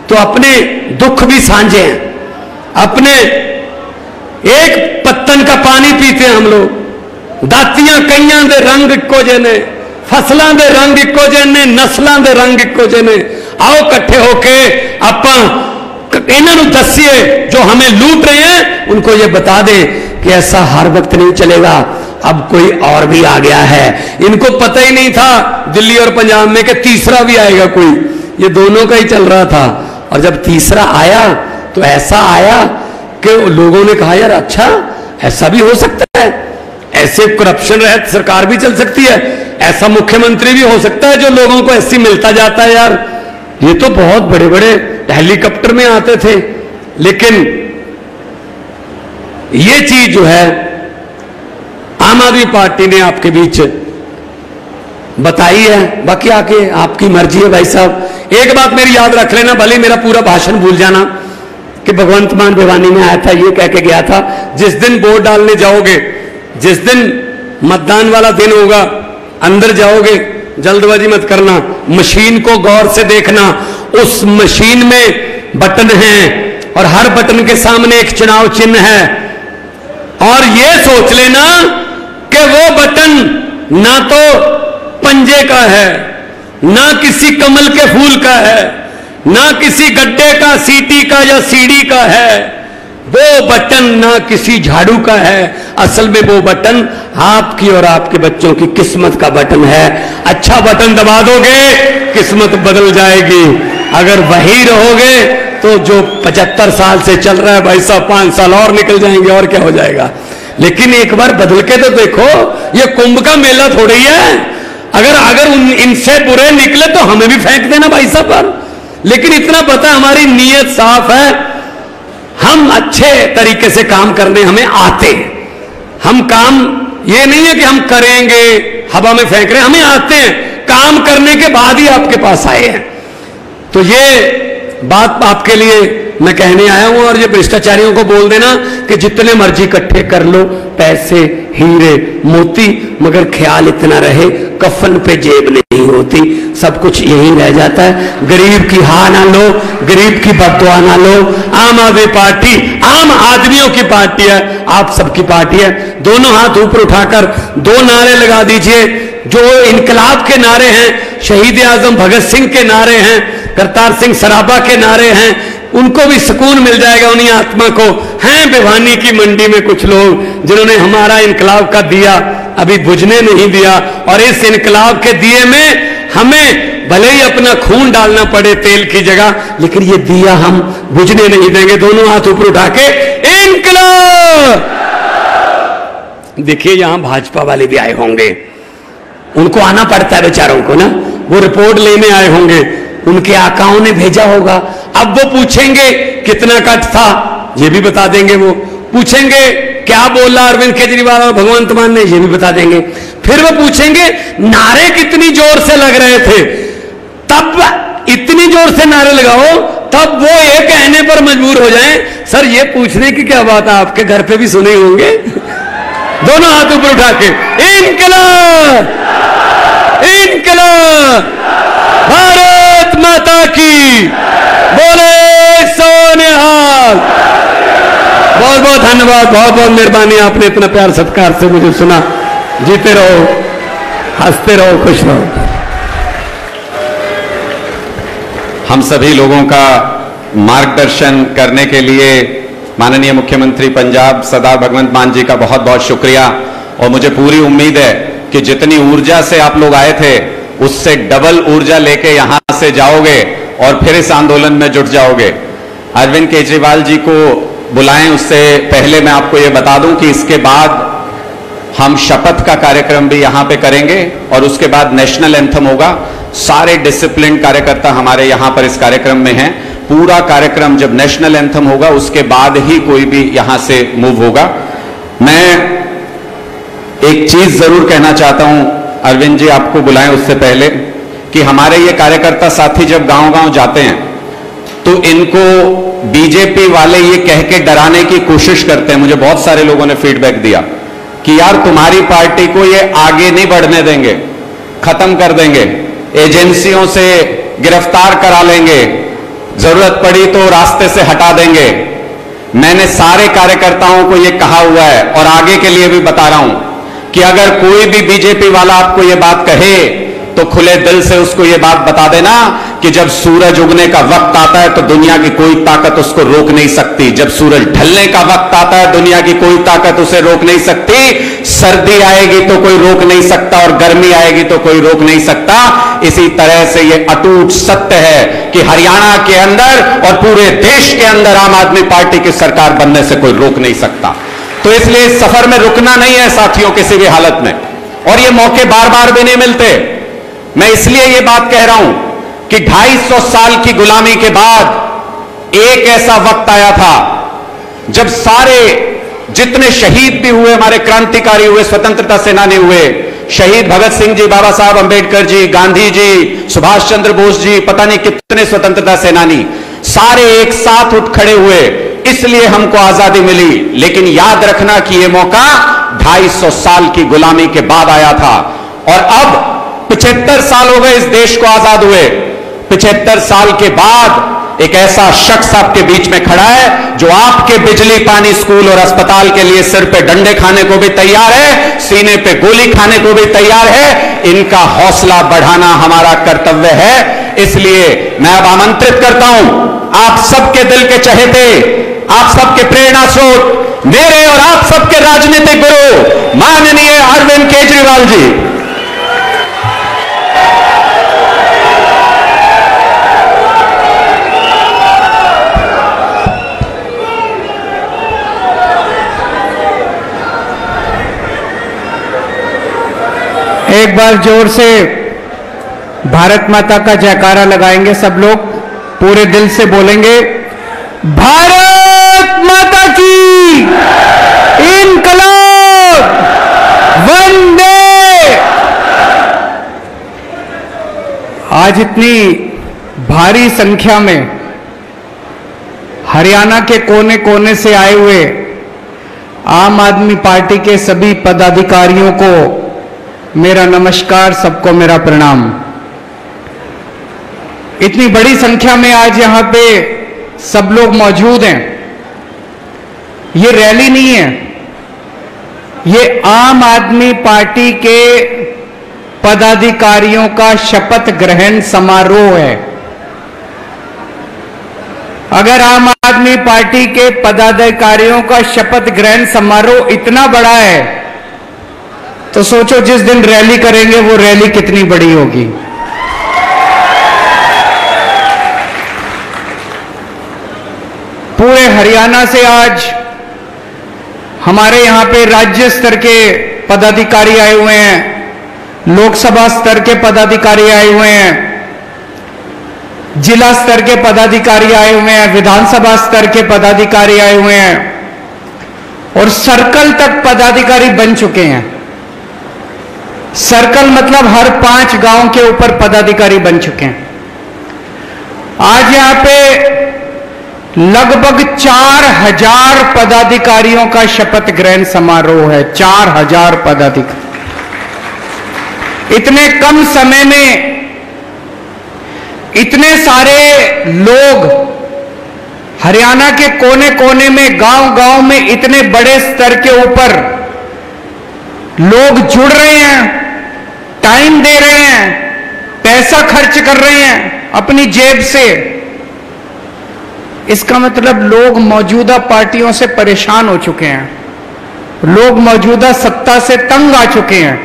तो अपने दुख भी साझे हैं, अपने एक पत्तन का पानी पीते हैं हम लोग। दातियां कईयां दे रंग इक्को जे ने, फसलों दे रंग इक्को जे ने, नस्लों दे रंग इक्को जे ने। आओ इकट्ठे होके आपां इन्हों दसिए, जो हमें लूट रहे हैं उनको ये बता दें कि ऐसा हर वक्त नहीं चलेगा, अब कोई और भी आ गया है। इनको पता ही नहीं था दिल्ली और पंजाब में कि तीसरा भी आएगा कोई, ये दोनों का ही चल रहा था। और जब तीसरा आया तो ऐसा आया कि लोगों ने कहा यार अच्छा ऐसा भी हो सकता है, ऐसे करप्शन रहित सरकार भी चल सकती है, ऐसा मुख्यमंत्री भी हो सकता है जो लोगों को ऐसी मिलता जाता है। यार ये तो बहुत बड़े बड़े हेलीकॉप्टर में आते थे। लेकिन ये चीज जो है आम आदमी पार्टी ने आपके बीच बताई है। बाकी आके आपकी मर्जी है भाई साहब। एक बात मेरी याद रख लेना, भले मेरा पूरा भाषण भूल जाना, कि भगवंत मान भिवानी में आया था, ये कह के गया था जिस दिन वोट डालने जाओगे, जिस दिन मतदान वाला दिन होगा, अंदर जाओगे जल्दबाजी मत करना, मशीन को गौर से देखना, उस मशीन में बटन हैं और हर बटन के सामने एक चुनाव चिन्ह है, और ये सोच लेना कि वो बटन ना तो पंजे का है, ना किसी कमल के फूल का है, ना किसी गड्ढे का, सीटी का या सीढ़ी का है, वो बटन ना किसी झाड़ू का है, असल में वो बटन आपकी और आपके बच्चों की किस्मत का बटन है। अच्छा बटन दबा दोगे किस्मत बदल जाएगी, अगर वही रहोगे तो जो 75 साल से चल रहा है भाई साहब 5 साल और निकल जाएंगे और क्या हो जाएगा। लेकिन एक बार बदल के तो देखो, ये कुंभ का मेला थोड़ी है, अगर इनसे बुरे निकले तो हमें भी फेंक देना भाई साहब पर। लेकिन इतना पता हमारी नीयत साफ है, हम अच्छे तरीके से काम करने हमें आते हैं, हम काम ये नहीं है कि हम करेंगे हवा में फेंक रहे हैं, हमें आते हैं, काम करने के बाद ही आपके पास आए हैं। तो ये बात आपके लिए मैं कहने आया हूं, और ये भ्रष्टाचारियों को बोल देना कि जितने मर्जी इकट्ठे कर लो पैसे, हीरे, मोती, मगर ख्याल इतना रहे कफन पे जेब नहीं होती, सब कुछ यही रह जाता है। गरीब की हा ना लो, गरीब की बद्दुआ ना लो। आम आदमी पार्टी आम आदमियों की पार्टी है, आप सबकी पार्टी है। दोनों हाथ ऊपर उठाकर 2 नारे लगा दीजिए, जो इनकलाब के नारे हैं, शहीद आजम भगत सिंह के नारे हैं, करतार सिंह सराबा के नारे हैं, उनको भी सुकून मिल जाएगा उन्हीं आत्मा को। हैं भिवानी की मंडी में कुछ लोग जिन्होंने हमारा इनकलाब का दिया अभी बुझने नहीं दिया, और इस इनकलाब के दिए में हमें भले ही अपना खून डालना पड़े तेल की जगह, लेकिन ये दिया हम बुझने नहीं देंगे। दोनों हाथ ऊपर उठा के इनकलाब। देखिए यहां भाजपा वाले भी आए होंगे, उनको आना पड़ता है बेचारों को ना, वो रिपोर्ट लेने आए होंगे, उनके आकाओं ने भेजा होगा। अब वो पूछेंगे कितना कट था, ये भी बता देंगे। वो पूछेंगे क्या बोला अरविंद केजरीवाल और भगवंत मान ने, ये भी बता देंगे। फिर वो पूछेंगे नारे कितनी जोर से लग रहे थे, तब इतनी जोर से नारे लगाओ तब वो ये कहने पर मजबूर हो जाएं सर ये पूछने की क्या बात है, आपके घर पे भी सुने होंगे। दोनों हाथ ऊपर उठा के इनकलाब, इनकलाब, भारत माता की, बोले सोनिहाल। बहुत बहुत धन्यवाद, बहुत बहुत मेहरबानी, आपने इतना प्यार सत्कार से मुझे सुना। जीते रहो, हंसते रहो, खुश रहो। हम सभी लोगों का मार्गदर्शन करने के लिए माननीय मुख्यमंत्री पंजाब सरदार भगवंत मान जी का बहुत बहुत शुक्रिया। और मुझे पूरी उम्मीद है कि जितनी ऊर्जा से आप लोग आए थे उससे डबल ऊर्जा लेके यहां से जाओगे और फिर इस आंदोलन में जुट जाओगे। अरविंद केजरीवाल जी को बुलाएं, उससे पहले मैं आपको यह बता दूं कि इसके बाद हम शपथ का कार्यक्रम भी यहां पे करेंगे और उसके बाद नेशनल एंथम होगा। सारे डिसिप्लिन कार्यकर्ता हमारे यहां पर इस कार्यक्रम में हैं। पूरा कार्यक्रम जब नेशनल एंथम होगा उसके बाद ही कोई भी यहां से मूव होगा। मैं एक चीज जरूर कहना चाहता हूं, अरविंद जी आपको बुलाएं उससे पहले, कि हमारे ये कार्यकर्ता साथी जब गांव-गांव जाते हैं तो इनको बीजेपी वाले ये कह के डराने की कोशिश करते हैं। मुझे बहुत सारे लोगों ने फीडबैक दिया कि यार तुम्हारी पार्टी को ये आगे नहीं बढ़ने देंगे, खत्म कर देंगे, एजेंसियों से गिरफ्तार करा लेंगे, जरूरत पड़ी तो रास्ते से हटा देंगे। मैंने सारे कार्यकर्ताओं को यह कहा हुआ है और आगे के लिए भी बता रहा हूं कि अगर कोई भी बीजेपी वाला आपको यह बात कहे तो खुले दिल से उसको यह बात बता देना कि जब सूरज उगने का वक्त आता है तो दुनिया की कोई ताकत उसको रोक नहीं सकती, जब सूरज ढलने का वक्त आता है दुनिया की कोई ताकत उसे रोक नहीं सकती। सर्दी आएगी तो कोई रोक नहीं सकता और गर्मी आएगी तो कोई रोक नहीं सकता। इसी तरह से यह अटूट सत्य है कि हरियाणा के अंदर और पूरे देश के अंदर आम आदमी पार्टी की सरकार बनने से कोई रोक नहीं सकता। तो इसलिए इस सफर में रुकना नहीं है साथियों किसी भी हालत में, और ये मौके बार बार भी नहीं मिलते। मैं इसलिए ये बात कह रहा हूं कि 250 साल की गुलामी के बाद एक ऐसा वक्त आया था जब सारे जितने शहीद भी हुए, हमारे क्रांतिकारी हुए, स्वतंत्रता सेनानी हुए, शहीद भगत सिंह जी, बाबा साहब अंबेडकर जी, गांधी जी, सुभाष चंद्र बोस जी, पता नहीं कितने स्वतंत्रता सेनानी, सारे एक साथ उठ खड़े हुए, इसलिए हमको आजादी मिली। लेकिन याद रखना कि यह मौका 250 साल की गुलामी के बाद आया था, और अब 75 साल हो गए इस देश को आजाद हुए। 75 साल के बाद एक ऐसा शख्स आपके बीच में खड़ा है जो आपके बिजली, पानी, स्कूल और अस्पताल के लिए सिर पे डंडे खाने को भी तैयार है, सीने पे गोली खाने को भी तैयार है। इनका हौसला बढ़ाना हमारा कर्तव्य है। इसलिए मैं अब आमंत्रित करता हूं आप सबके दिल के चहेते, आप सबके प्रेरणा स्रोत, मेरे और आप सबके राजनीतिक गुरु माननीय अरविंद केजरीवाल जी। एक बार जोर से भारत माता का जयकारा लगाएंगे सब लोग, पूरे दिल से बोलेंगे, भारत माता की इनकलाब, वंदे। आज इतनी भारी संख्या में हरियाणा के कोने कोने से आए हुए आम आदमी पार्टी के सभी पदाधिकारियों को मेरा नमस्कार, सबको मेरा प्रणाम। इतनी बड़ी संख्या में आज यहां पे सब लोग मौजूद हैं। ये रैली नहीं है, ये आम आदमी पार्टी के पदाधिकारियों का शपथ ग्रहण समारोह है। अगर आम आदमी पार्टी के पदाधिकारियों का शपथ ग्रहण समारोह इतना बड़ा है तो सोचो जिस दिन रैली करेंगे वो रैली कितनी बड़ी होगी। पूरे हरियाणा से आज हमारे यहां पे राज्य स्तर के पदाधिकारी आए हुए हैं, लोकसभा स्तर के पदाधिकारी आए हुए हैं, जिला स्तर के पदाधिकारी आए हुए हैं, विधानसभा स्तर के पदाधिकारी आए हुए हैं, और सर्कल तक पदाधिकारी बन चुके हैं। सर्कल मतलब हर 5 गांव के ऊपर पदाधिकारी बन चुके हैं। आज यहां पे लगभग 4000 पदाधिकारियों का शपथ ग्रहण समारोह है। 4000 पदाधिकारी, इतने कम समय में इतने सारे लोग हरियाणा के कोने कोने में, गांव गांव में इतने बड़े स्तर के ऊपर लोग जुड़ रहे हैं, टाइम दे रहे हैं, पैसा खर्च कर रहे हैं अपनी जेब से। इसका मतलब लोग मौजूदा पार्टियों से परेशान हो चुके हैं, लोग मौजूदा सत्ता से तंग आ चुके हैं,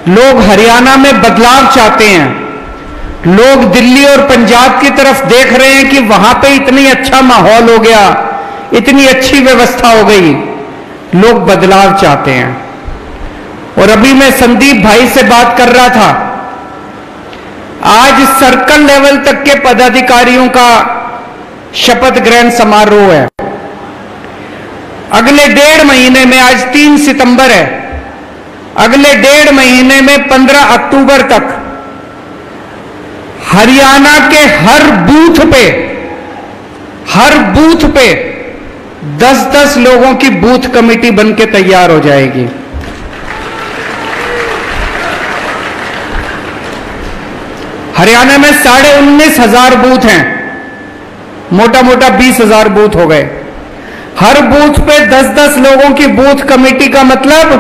लोग हरियाणा में बदलाव चाहते हैं, लोग दिल्ली और पंजाब की तरफ देख रहे हैं कि वहां पे इतनी अच्छा माहौल हो गया, इतनी अच्छी व्यवस्था हो गई, लोग बदलाव चाहते हैं। और अभी मैं संदीप भाई से बात कर रहा था, आज सर्कल लेवल तक के पदाधिकारियों का शपथ ग्रहण समारोह है। अगले 1.5 महीने में, आज 3 सितंबर है, अगले 1.5 महीने में 15 अक्टूबर तक हरियाणा के हर बूथ पे 10-10 लोगों की बूथ कमेटी बनके तैयार हो जाएगी। हरियाणा में 19,500 बूथ हैं, मोटा मोटा 20,000 बूथ हो गए। हर बूथ पे 10-10 लोगों की बूथ कमेटी का मतलब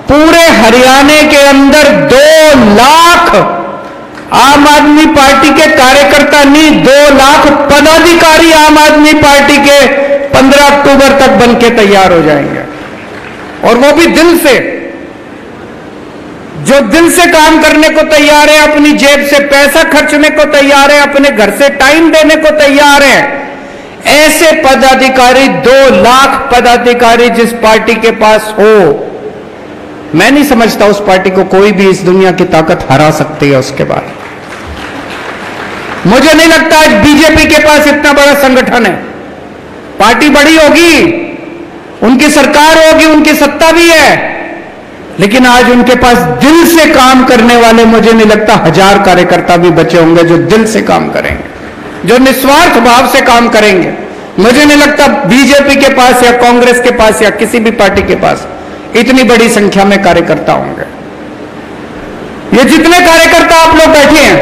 पूरे हरियाणा के अंदर 2 लाख आम आदमी पार्टी के कार्यकर्ता नहीं, 2 लाख पदाधिकारी आम आदमी पार्टी के 15 अक्टूबर तक बनके तैयार हो जाएंगे। और वो भी दिल से, जो दिल से काम करने को तैयार है, अपनी जेब से पैसा खर्चने को तैयार है, अपने घर से टाइम देने को तैयार है। ऐसे पदाधिकारी, 2 लाख पदाधिकारी जिस पार्टी के पास हो, मैं नहीं समझता उस पार्टी को कोई भी इस दुनिया की ताकत हरा सकती है। उसके बाद मुझे नहीं लगता आज बीजेपी के पास इतना बड़ा संगठन है। पार्टी बड़ी होगी, उनकी सरकार होगी, उनकी सत्ता भी है, लेकिन आज उनके पास दिल से काम करने वाले मुझे नहीं लगता 1000 कार्यकर्ता भी बचे होंगे जो दिल से काम करेंगे। जो निस्वार्थ भाव से काम करेंगे। मुझे नहीं लगता बीजेपी के पास या कांग्रेस के पास या किसी भी पार्टी के पास इतनी बड़ी संख्या में कार्यकर्ता होंगे। ये जितने कार्यकर्ता आप लोग बैठे हैं,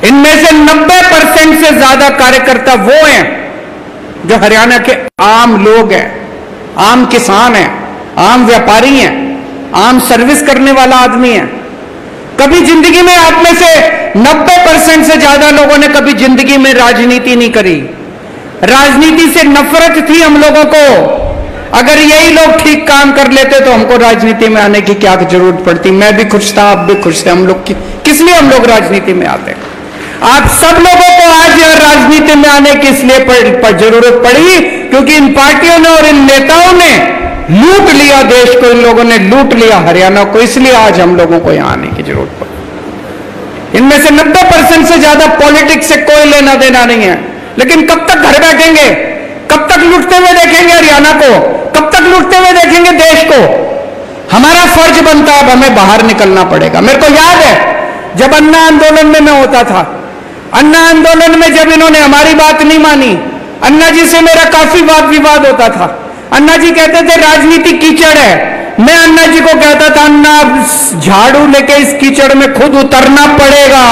इनमें से 90% से ज्यादा कार्यकर्ता वो हैं जो हरियाणा के आम लोग हैं, आम किसान हैं, आम व्यापारी हैं, आम सर्विस करने वाला आदमी है। कभी जिंदगी में आप में से 90% से ज्यादा लोगों ने कभी जिंदगी में राजनीति नहीं करी। राजनीति से नफरत थी हम लोगों को। अगर यही लोग ठीक काम कर लेते तो हमको राजनीति में आने की क्या जरूरत पड़ती। मैं भी खुश था, आप भी खुश थे। हम लोग किस लिए हम लोग राजनीति में आते? आप सब लोगों को आज यह राजनीति में आने की इसलिए जरूरत पड़ी क्योंकि इन पार्टियों ने और इन नेताओं ने लूट लिया देश को, इन लोगों ने लूट लिया हरियाणा को, इसलिए आज हम लोगों को यहां आने की जरूरत पड़ी। इनमें से 90% से ज्यादा पॉलिटिक्स से कोई लेना देना नहीं है। लेकिन कब तक घर बैठेंगे? कब तक लूटते हुए देखेंगे हरियाणा को? कब तक लूटते हुए देखेंगे देश को? हमारा फर्ज बनता है, अब हमें बाहर निकलना पड़ेगा। मेरे को याद है जब अन्ना आंदोलन में मैं होता था, अन्ना आंदोलन में जब इन्होंने हमारी बात नहीं मानी, अन्ना जी से मेरा काफी वाद विवाद होता था। अन्ना जी कहते थे राजनीति कीचड़ है। मैं अन्ना जी को कहता था अन्ना झाड़ू लेके इस कीचड़ में खुद उतरना पड़ेगा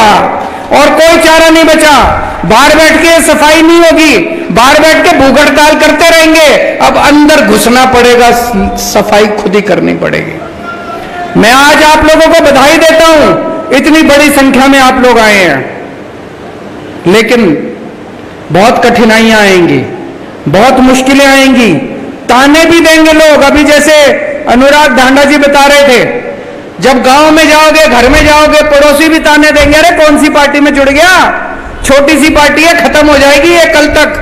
और कोई चारा नहीं बचा। बाहर बैठ के सफाई नहीं होगी, बाहर बैठ के भूख हड़ताल करते रहेंगे, अब अंदर घुसना पड़ेगा, सफाई खुद ही करनी पड़ेगी। मैं आज आप लोगों को बधाई देता हूं, इतनी बड़ी संख्या में आप लोग आए हैं। लेकिन बहुत कठिनाइयां आएंगी, बहुत मुश्किलें आएंगी, ताने भी देंगे लोग। अभी जैसे अनुराग ढांडा जी बता रहे थे, जब गांव में जाओगे, घर में जाओगे, पड़ोसी भी ताने देंगे, अरे कौन सी पार्टी में जुड़ गया, छोटी सी पार्टी है, खत्म हो जाएगी ये कल तक।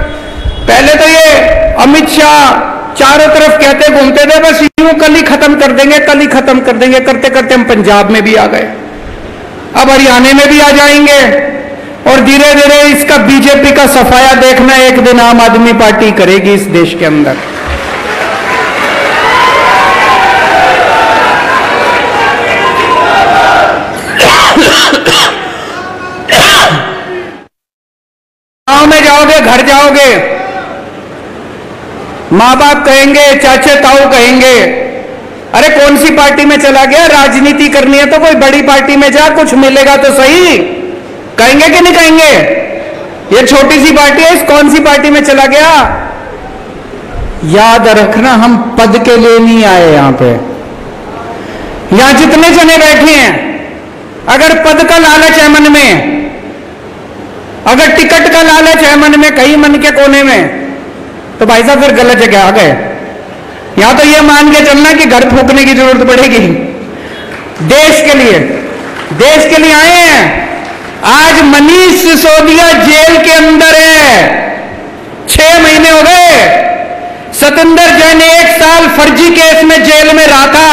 पहले तो ये अमित शाह चारों तरफ कहते घूमते थे बस यूं कल ही खत्म कर देंगे, कल ही खत्म कर देंगे, करते करते हम पंजाब में भी आ गए, अब हरियाणा में भी आ जाएंगे और धीरे धीरे इसका बीजेपी का सफाया देखना एक दिन आम आदमी पार्टी करेगी इस देश के अंदर। गांव में जाओगे, घर जाओगे, मां बाप कहेंगे, चाचे ताऊ कहेंगे, अरे कौन सी पार्टी में चला गया, राजनीति करनी है तो कोई बड़ी पार्टी में जा, कुछ मिलेगा तो सही। कहेंगे कि नहीं कहेंगे? ये छोटी सी पार्टी है, इस कौन सी पार्टी में चला गया? याद रखना, हम पद के लिए नहीं आए यहां पे। यहां जितने जने बैठे हैं, अगर पद का लालच है मन में, अगर टिकट का लालच है मन में, कहीं मन के कोने में, तो भाई साहब फिर गलत जगह आ गए। यहां तो ये मान के चलना कि घर फूकने की जरूरत पड़ेगी। देश के लिए आए हैं। आज मनीष सिसोदिया जेल के अंदर है, 6 महीने हो गए। सतेंद्र जैन 1 साल फर्जी केस में जेल में रहा था।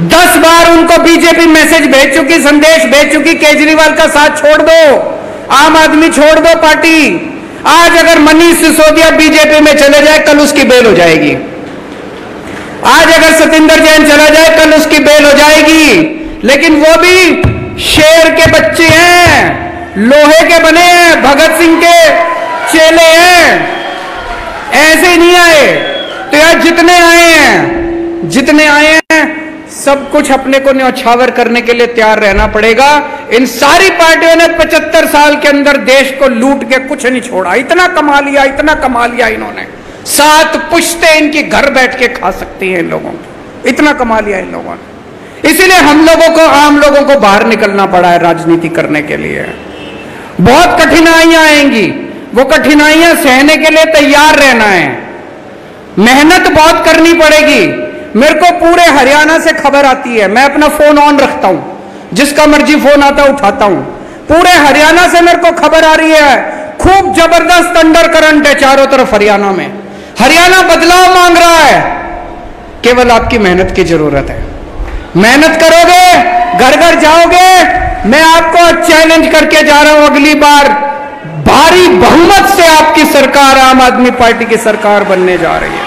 10 बार उनको बीजेपी मैसेज भेज चुकी, संदेश भेज चुकी, केजरीवाल का साथ छोड़ दो, आम आदमी छोड़ दो पार्टी। आज अगर मनीष सिसोदिया बीजेपी में चले जाए, कल उसकी बेल हो जाएगी। आज अगर सतेंद्र जैन चला जाए, कल उसकी बेल हो जाएगी। लेकिन वो भी शेर के बच्चे हैं, लोहे के बने हैं, भगत सिंह के चेले हैं, ऐसे नहीं आए। तो यार जितने आए हैं सब कुछ अपने को न्यौछावर करने के लिए तैयार रहना पड़ेगा। इन सारी पार्टियों ने 75 साल के अंदर देश को लूट के कुछ नहीं छोड़ा। इतना कमा लिया इन्होंने, 7 पुश्तें इनकी घर बैठ के खा सकती हैं इन लोगों को, इतना कमा लिया इन लोगों ने। इसीलिए हम लोगों को, आम लोगों को बाहर निकलना पड़ा है राजनीति करने के लिए। बहुत कठिनाइयां आएंगी, वो कठिनाइयां सहने के लिए तैयार रहना है, मेहनत बहुत करनी पड़ेगी। मेरे को पूरे हरियाणा से खबर आती है, मैं अपना फोन ऑन रखता हूं, जिसका मर्जी फोन आता उठाता हूं। पूरे हरियाणा से मेरे को खबर आ रही है, खूब जबरदस्त अंडर करंट है चारों तरफ हरियाणा में। हरियाणा बदलाव मांग रहा है, केवल आपकी मेहनत की जरूरत है। मेहनत करोगे, घर घर जाओगे, मैं आपको चैलेंज करके जा रहा हूं, अगली बार भारी बहुमत से आपकी सरकार, आम आदमी पार्टी की सरकार बनने जा रही है।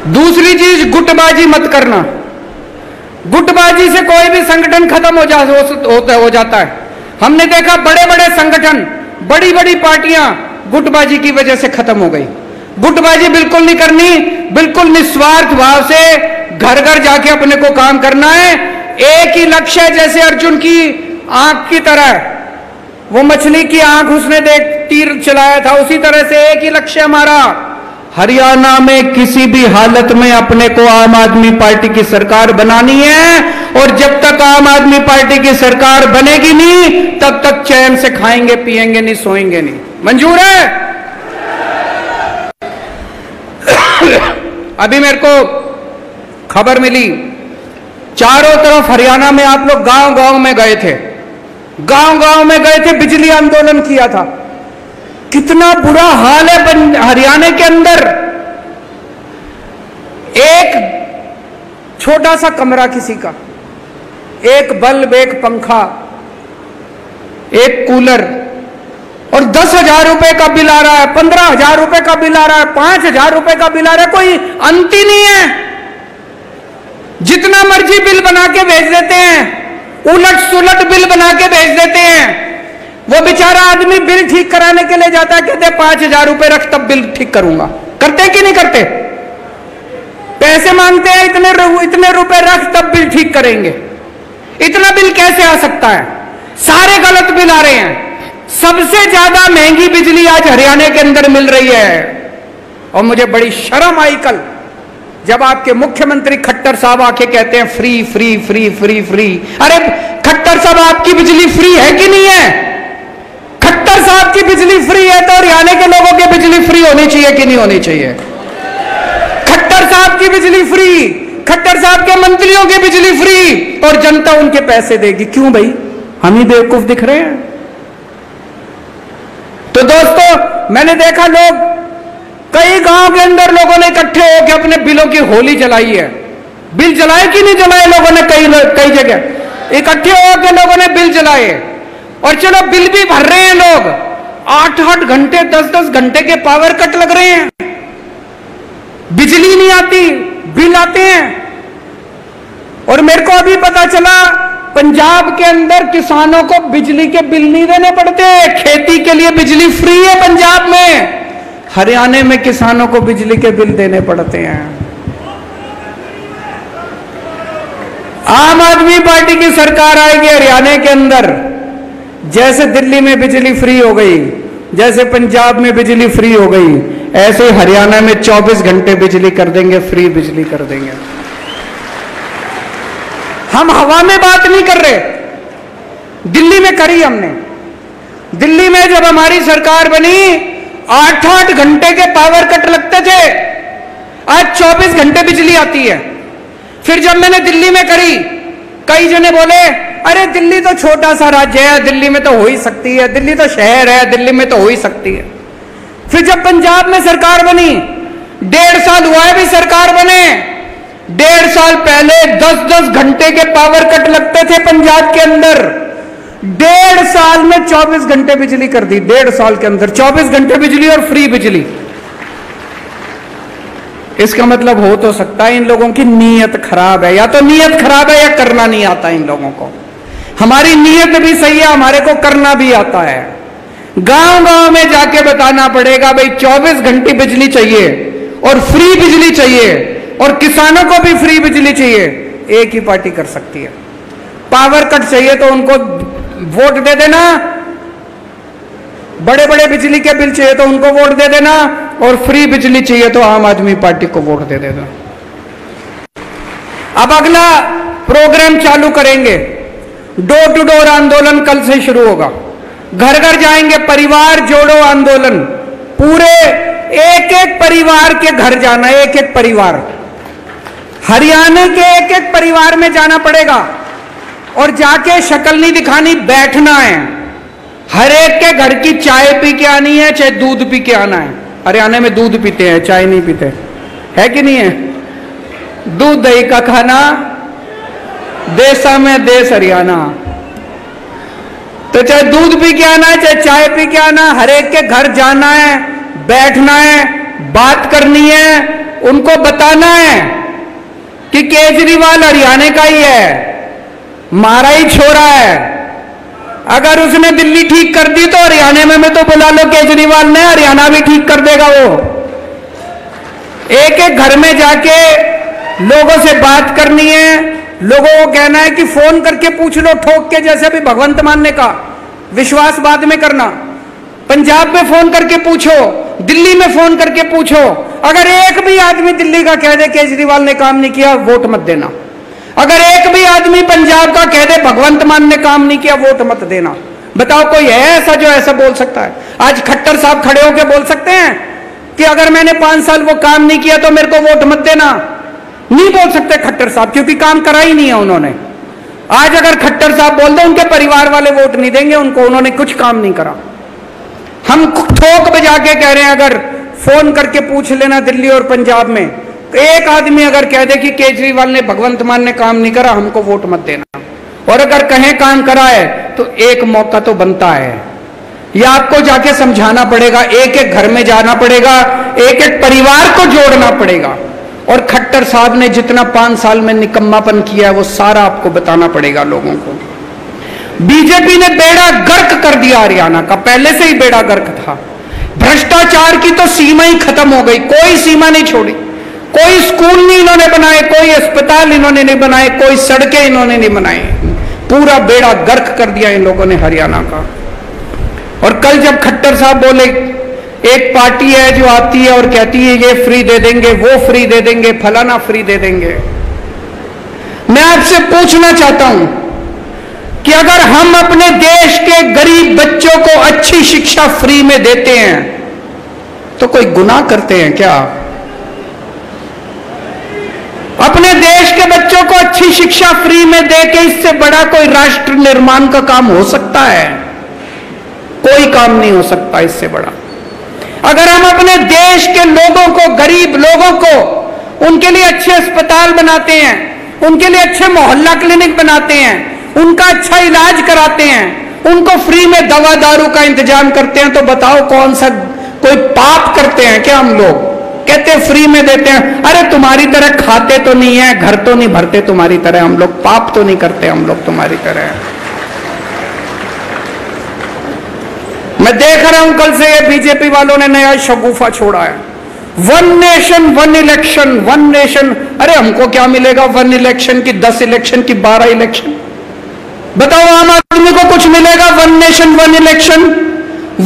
दूसरी चीज, गुटबाजी मत करना। गुटबाजी से कोई भी संगठन खत्म हो जाता है। हमने देखा बड़े बड़े संगठन, बड़ी बड़ी पार्टियां गुटबाजी की वजह से खत्म हो गई। गुटबाजी बिल्कुल नहीं करनी, बिल्कुल निस्वार्थ भाव से घर घर जाके अपने को काम करना है। एक ही लक्ष्य है, जैसे अर्जुन की आंख की तरह, वो मछली की आंख उसने देख तीर चलाया था, उसी तरह से एक ही लक्ष्य हमारा, हरियाणा में किसी भी हालत में अपने को आम आदमी पार्टी की सरकार बनानी है। और जब तक आम आदमी पार्टी की सरकार बनेगी नहीं, तब तक चैन से खाएंगे पिएंगे नहीं, सोएंगे नहीं। मंजूर है? अभी मेरे को खबर मिली, चारों तरफ हरियाणा में आप लोग गांव गांव में गए थे, गांव गांव में गए थे, बिजली आंदोलन किया था। कितना बुरा हाल है हरियाणा के अंदर। एक छोटा सा कमरा किसी का, एक बल्ब, एक पंखा, एक कूलर, और 10,000 रुपए का बिल आ रहा है, 15,000 रुपए का बिल आ रहा है, 5,000 रुपए का बिल आ रहा है, कोई अंत ही नहीं है। जितना मर्जी बिल बना के भेज देते हैं, उलट सुलट बिल बना के भेज देते हैं। वो बेचारा आदमी बिल ठीक कराने के लिए जाता है, कहते 5,000 रुपए रख तब बिल ठीक करूंगा। करते कि नहीं करते? पैसे मांगते हैं, इतने रुपए रख तब बिल ठीक करेंगे। इतना बिल कैसे आ सकता है? सारे गलत बिल आ रहे हैं। सबसे ज्यादा महंगी बिजली आज हरियाणा के अंदर मिल रही है। और मुझे बड़ी शर्म आई कल जब आपके मुख्यमंत्री खट्टर साहब आके कहते हैं free free free free free. अरे खट्टर साहब, आपकी बिजली फ्री है कि नहीं है? खट्टर साहब की बिजली फ्री है तो हरियाणा के लोगों की बिजली फ्री होनी चाहिए कि नहीं होनी चाहिए? खट्टर साहब की बिजली फ्री, खट्टर साहब के मंत्रियों की बिजली फ्री, और जनता उनके पैसे देगी। क्यों भाई? हम ही बेवकूफ दिख रहे हैं? तो दोस्तों, मैंने देखा लोग कई गांव के अंदर लोगों ने इकट्ठे होकर अपने बिलों की होली जलाई है। बिल जलाए कि नहीं जलाए? लोगों ने कई जगह इकट्ठे होकर लोगों ने बिल जलाए। और चलो बिल भी भर रहे हैं लोग, 8-8 घंटे 10-10 घंटे के पावर कट लग रहे हैं, बिजली नहीं आती, बिल आते हैं। और मेरे को अभी पता चला पंजाब के अंदर किसानों को बिजली के बिल नहीं देने पड़ते, खेती के लिए बिजली फ्री है पंजाब में। हरियाणा में किसानों को बिजली के बिल देने पड़ते हैं। आम आदमी पार्टी की सरकार आएगी हरियाणा के अंदर, जैसे दिल्ली में बिजली फ्री हो गई, जैसे पंजाब में बिजली फ्री हो गई, ऐसे हरियाणा में 24 घंटे बिजली कर देंगे, फ्री बिजली कर देंगे। हम हवा में बात नहीं कर रहे, दिल्ली में करी हमने। दिल्ली में जब हमारी सरकार बनी, 8-8 घंटे के पावर कट लगते थे, आज 24 घंटे बिजली आती है। फिर जब मैंने दिल्ली में करी, कई जने बोले अरे दिल्ली तो छोटा सा राज्य है, दिल्ली में तो हो ही सकती है, दिल्ली तो शहर है, दिल्ली में तो हो ही सकती है। फिर जब पंजाब में सरकार बनी, 1.5 साल हुआ है भी सरकार बने, 1.5 साल पहले 10-10 घंटे के पावर कट लगते थे पंजाब के अंदर। 1.5 साल में 24 घंटे बिजली कर दी। 1.5 साल के अंदर 24 घंटे बिजली और फ्री बिजली। इसका मतलब हो तो सकता है इन लोगों की नीयत खराब है, या तो नीयत खराब है या करना नहीं आता इन लोगों को। हमारी नीयत भी सही है, हमारे को करना भी आता है। गांव गांव में जाके बताना पड़ेगा भाई 24 घंटे बिजली चाहिए और फ्री बिजली चाहिए, और किसानों को भी फ्री बिजली चाहिए। एक ही पार्टी कर सकती है। पावर कट चाहिए तो उनको वोट दे देना, बड़े बड़े बिजली के बिल चाहिए तो उनको वोट दे देना, और फ्री बिजली चाहिए तो आम आदमी पार्टी को वोट दे देना। अब अगला प्रोग्राम चालू करेंगे, डोर टू डोर आंदोलन कल से शुरू होगा। घर घर जाएंगे, परिवार जोड़ो आंदोलन। पूरे एक एक परिवार के घर जाना, एक एक परिवार, हरियाणा के एक एक परिवार में जाना पड़ेगा, और जाके शक्ल नहीं दिखानी, बैठना है। हर एक के घर की चाय पी के आनी है, चाहे दूध पी के आना है। हरियाणा में दूध पीते हैं, चाय नहीं पीते, है कि नहीं है? दूध दही का खाना, देशा में देश हरियाणा। तो चाहे दूध पी के आना है, चाहे चाय पी के आना, हर एक के घर जाना है, बैठना है, बात करनी है, उनको बताना है कि केजरीवाल हरियाणा का ही है, मारा ही छोरा है। अगर उसने दिल्ली ठीक कर दी तो हरियाणा में तो बुला लो केजरीवाल ने, हरियाणा भी ठीक कर देगा वो। एक एक घर में जाके लोगों से बात करनी है, लोगों को कहना है कि फोन करके पूछ लो, ठोक के, जैसे अभी भगवंत मान ने कहा, विश्वास बाद में करना। पंजाब में फोन करके पूछो, दिल्ली में फोन करके पूछो, अगर एक भी आदमी दिल्ली का कह दे केजरीवाल ने काम नहीं किया, वोट मत देना। अगर एक भी आदमी पंजाब का कह दे भगवंत मान ने काम नहीं किया, वोट मत देना। बताओ कोई है ऐसा जो ऐसा बोल सकता है? आज खट्टर साहब खड़े होकर बोल सकते हैं कि अगर मैंने 5 साल वो काम नहीं किया तो मेरे को वोट मत देना? नहीं बोल सकते खट्टर साहब, क्योंकि काम करा ही नहीं है उन्होंने। आज अगर खट्टर साहब बोल दो, उनके परिवार वाले वोट नहीं देंगे उनको, उन्होंने कुछ काम नहीं करा। हम ठोक बजा के कह रहे हैं, अगर फोन करके पूछ लेना दिल्ली और पंजाब में, तो एक आदमी अगर कह दे कि केजरीवाल ने भगवंत मान ने काम नहीं करा, हमको वोट मत देना। और अगर कहें काम करा है तो एक मौका तो बनता है, यह आपको जाके समझाना पड़ेगा, एक एक घर में जाना पड़ेगा, एक एक परिवार को जोड़ना पड़ेगा। और खट्टर साहब ने जितना 5 साल में निकम्मापन किया है वो सारा आपको बताना पड़ेगा लोगों को। बीजेपी ने बेड़ा गर्क कर दिया हरियाणा का, पहले से ही बेड़ा गर्क था। भ्रष्टाचार की तो सीमा ही खत्म हो गई, कोई सीमा नहीं छोड़ी। कोई स्कूल नहीं इन्होंने बनाए, कोई अस्पताल इन्होंने नहीं बनाए, कोई सड़कें इन्होंने नहीं बनाई। पूरा बेड़ा गर्क कर दिया इन लोगों ने हरियाणा का। और कल जब खट्टर साहब बोले, एक पार्टी है जो आती है और कहती है ये फ्री दे देंगे, वो फ्री दे देंगे, फलाना फ्री दे देंगे। मैं आपसे पूछना चाहता हूं कि अगर हम अपने देश के गरीब बच्चों को अच्छी शिक्षा फ्री में देते हैं तो कोई गुनाह करते हैं क्या? अपने देश के बच्चों को अच्छी शिक्षा फ्री में देके इससे बड़ा कोई राष्ट्र निर्माण का काम हो सकता है? कोई काम नहीं हो सकता इससे बड़ा। अगर हम अपने देश के लोगों को, गरीब लोगों को, उनके लिए अच्छे अस्पताल बनाते हैं, उनके लिए अच्छे मोहल्ला क्लिनिक बनाते हैं, उनका अच्छा इलाज कराते हैं, उनको फ्री में दवा दारू का इंतजाम करते हैं, तो बताओ कौन सा कोई पाप करते हैं क्या हम लोग? कहते हैं फ्री में देते हैं। अरे तुम्हारी तरह खाते तो नहीं है, घर तो नहीं भरते तुम्हारी तरह हम लोग, पाप तो नहीं करते हम लोग तुम्हारी तरह। मैं देख रहा हूं कल से ये बीजेपी वालों ने नया शगुफा छोड़ा है, 1 नेशन 1 इलेक्शन, 1 नेशन। अरे हमको क्या मिलेगा 1 इलेक्शन की, 10 इलेक्शन की, 12 इलेक्शन? बताओ आम आदमी को कुछ मिलेगा 1 nation 1 election,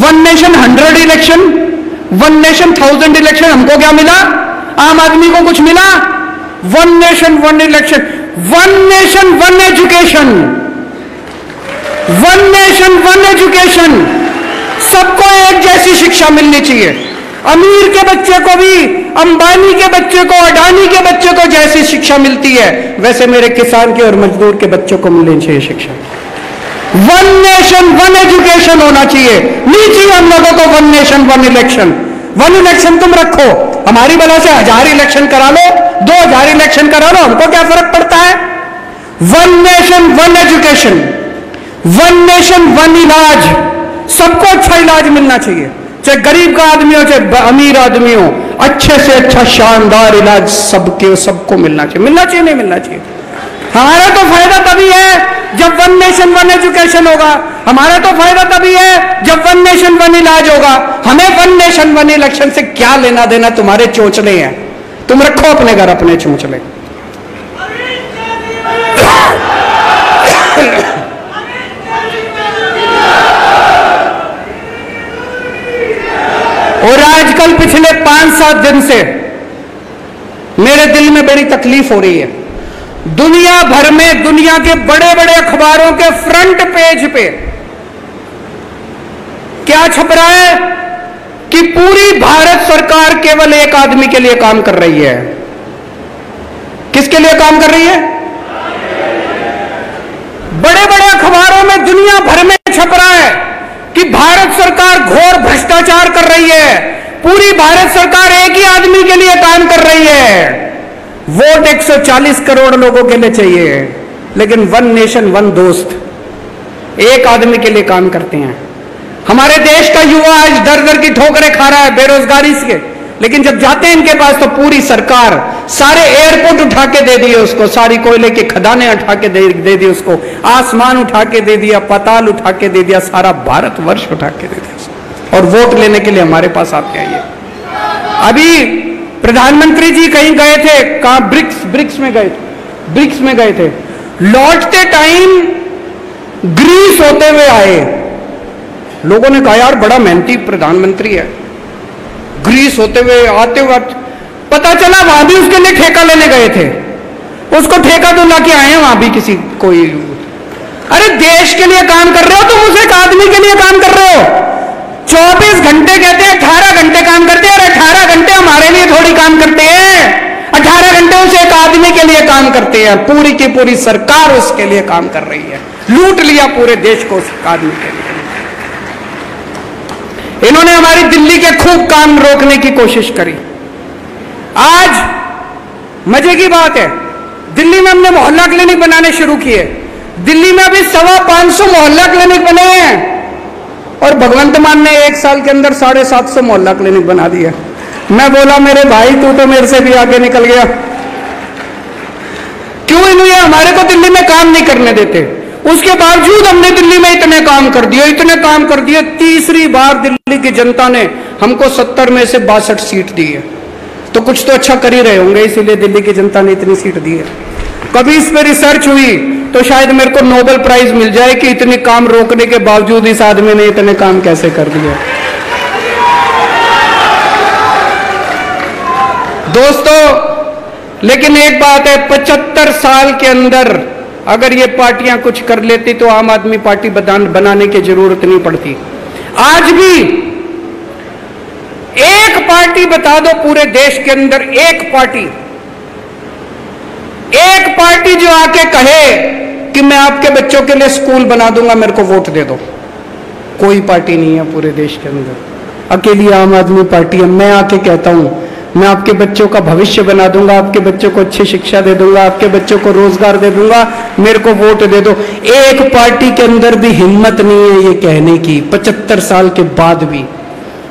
1 nation 100 election, 1 nation 1000 election? हमको क्या मिला? आम आदमी को कुछ मिला? 1 nation 1 election, 1 nation 1 education, 1 nation 1 education. सबको एक जैसी शिक्षा मिलनी चाहिए। अमीर के बच्चे को भी, अंबानी के बच्चे को, अडानी के बच्चे को जैसी शिक्षा मिलती है, वैसे मेरे किसान के और मजदूर के बच्चों को मिलनी चाहिए शिक्षा। 1 नेशन 1 एजुकेशन होना चाहिए। नहीं चाहिए हम लोगों को 1 नेशन 1 इलेक्शन। 1 इलेक्शन तुम रखो, हमारी वजह से 1000 इलेक्शन करा लो, 2000 इलेक्शन करा लो, हमको क्या फर्क पड़ता है? 1 नेशन 1 एजुकेशन, 1 नेशन 1 इलाज। सबको अच्छा इलाज मिलना चाहिए, चाहे गरीब का आदमी हो चाहे अमीर आदमी हो, अच्छे से अच्छा शानदार इलाज सबको मिलना चाहिए। मिलना चाहिए नहीं मिलना चाहिए? हमारा तो फायदा तभी है जब 1 नेशन 1 एजुकेशन होगा, हमारा तो फायदा तभी है जब 1 नेशन 1 इलाज होगा। हमें 1 नेशन 1 इलेक्शन से क्या लेना देना? तुम्हारे चोंचले हैं, तुम रखो अपने घर अपने चोंचले। और आजकल पिछले 5-7 दिन से मेरे दिल में बड़ी तकलीफ हो रही है। दुनिया भर में, दुनिया के बड़े बड़े अखबारों के फ्रंट पेज पे क्या छप रहा है कि पूरी भारत सरकार केवल एक आदमी के लिए काम कर रही है। किसके लिए काम कर रही है? बड़े बड़े अखबारों में दुनिया भर में छप रहा है कि भारत सरकार घोर भ्रष्टाचार कर रही है, पूरी भारत सरकार एक ही आदमी के लिए काम कर रही है। वोट 140 करोड़ लोगों के लिए चाहिए, लेकिन 1 नेशन 1 दोस्त, एक आदमी के लिए काम करते हैं। हमारे देश का युवा आज दर दर की ठोकरें खा रहा है बेरोजगारी से, लेकिन जब जाते हैं इनके पास तो पूरी सरकार, सारे एयरपोर्ट उठा के दे दिए उसको, सारी कोयले की खदानें उठा के दे दी उसको, आसमान उठा के दे दिया, पाताल उठा के दे दिया, सारा भारतवर्ष उठा के दे दिया, और वोट लेने के लिए हमारे पास आते आइए। अभी प्रधानमंत्री जी कहीं गए थे, कहां, ब्रिक्स में गए थे, लौटते टाइम ग्रीस होते हुए आए। लोगों ने कहा यार बड़ा मेहनती प्रधानमंत्री है, ग्रीस होते हुए आते हुए, पता चला वहां भी उसके लिए ठेका लेने गए थे, उसको ठेका तो ला के आए हैं वहां भी किसी कोई। अरे देश के लिए काम कर रहे हो तुम, उस एक आदमी के लिए काम कर रहे हो। 24 घंटे कहते हैं, 18 घंटे काम करते हैं, और 18 घंटे हमारे लिए थोड़ी काम करते हैं, 18 घंटे उस एक आदमी के लिए काम करते हैं। पूरी की पूरी सरकार उसके लिए काम कर रही है, लूट लिया पूरे देश को उस आदमी के लिए। इन्होंने हमारी दिल्ली के खूब काम रोकने की कोशिश करी। आज मजे की बात है, दिल्ली में हमने मोहल्ला क्लिनिक बनाने शुरू किए। दिल्ली में अभी 525 मोहल्ला क्लिनिक बने हैं, और भगवंत मान ने 1 साल के अंदर 750 मोहल्ला क्लिनिक बना दिया। मैं बोला मेरे भाई तू तो मेरे से भी आगे निकल गया, क्यों इन्हें हमारे को दिल्ली में काम नहीं करने देते। उसके बावजूद हमने दिल्ली में इतने काम कर दिए। तीसरी बार दिल्ली की जनता ने हमको 70 में से 62 सीट दी है, तो कुछ तो अच्छा कर ही रहे होंगे, इसीलिए दिल्ली की जनता ने इतनी सीट दी है। कभी इस पर रिसर्च हुई तो शायद मेरे को नोबेल प्राइज मिल जाए कि इतने काम रोकने के बावजूद इस आदमी ने इतने काम कैसे कर दिया। दोस्तों, लेकिन एक बात है, 75 साल के अंदर अगर ये पार्टियां कुछ कर लेती तो आम आदमी पार्टी बनाने की जरूरत नहीं पड़ती। आज भी एक पार्टी बता दो पूरे देश के अंदर, एक पार्टी जो आके कहे कि मैं आपके बच्चों के लिए स्कूल बना दूंगा, मेरे को वोट दे दो। कोई पार्टी नहीं है पूरे देश के अंदर, अकेली आम आदमी पार्टी है। मैं आके कहता हूं मैं आपके बच्चों का भविष्य बना दूंगा, आपके बच्चों को अच्छी शिक्षा दे दूंगा, आपके बच्चों को रोजगार दे दूंगा, मेरे को वोट दे दो। एक पार्टी के अंदर भी हिम्मत नहीं है ये कहने की, 75 साल के बाद भी।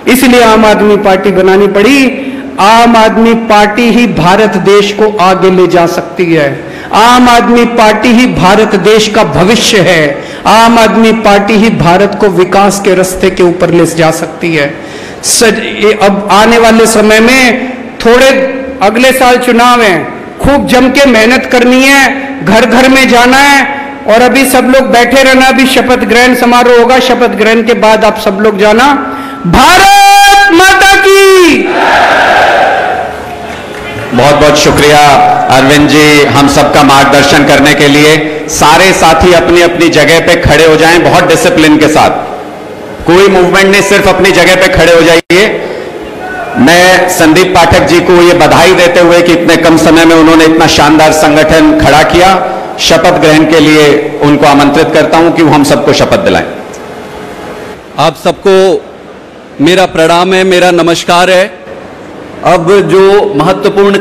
इसलिए आम आदमी पार्टी बनानी पड़ी। आम आदमी पार्टी ही भारत देश को आगे ले जा सकती है। आम आदमी पार्टी ही भारत देश का भविष्य है। आम आदमी पार्टी ही भारत को विकास के रास्ते के ऊपर ले जा सकती है। अब आने वाले समय में थोड़े अगले साल चुनाव है, खूब जम के मेहनत करनी है, घर घर में जाना है, और अभी सब लोग बैठे रहना। अभी शपथ ग्रहण समारोह होगा, शपथ ग्रहण के बाद आप सब लोग जाना। भारत माता की। बहुत बहुत शुक्रिया अरविंद जी, हम सबका मार्गदर्शन करने के लिए। सारे साथी अपनी अपनी जगह पे खड़े हो जाएं, बहुत डिसिप्लिन के साथ, कोई मूवमेंट नहीं, सिर्फ अपनी जगह पे खड़े हो जाइए। मैं संदीप पाठक जी को ये बधाई देते हुए कि इतने कम समय में उन्होंने इतना शानदार संगठन खड़ा किया, शपथ ग्रहण के लिए उनको आमंत्रित करता हूं कि वो हम सबको शपथ दिलाएं। आप सबको मेरा प्रणाम है, मेरा नमस्कार है। अब जो महत्वपूर्ण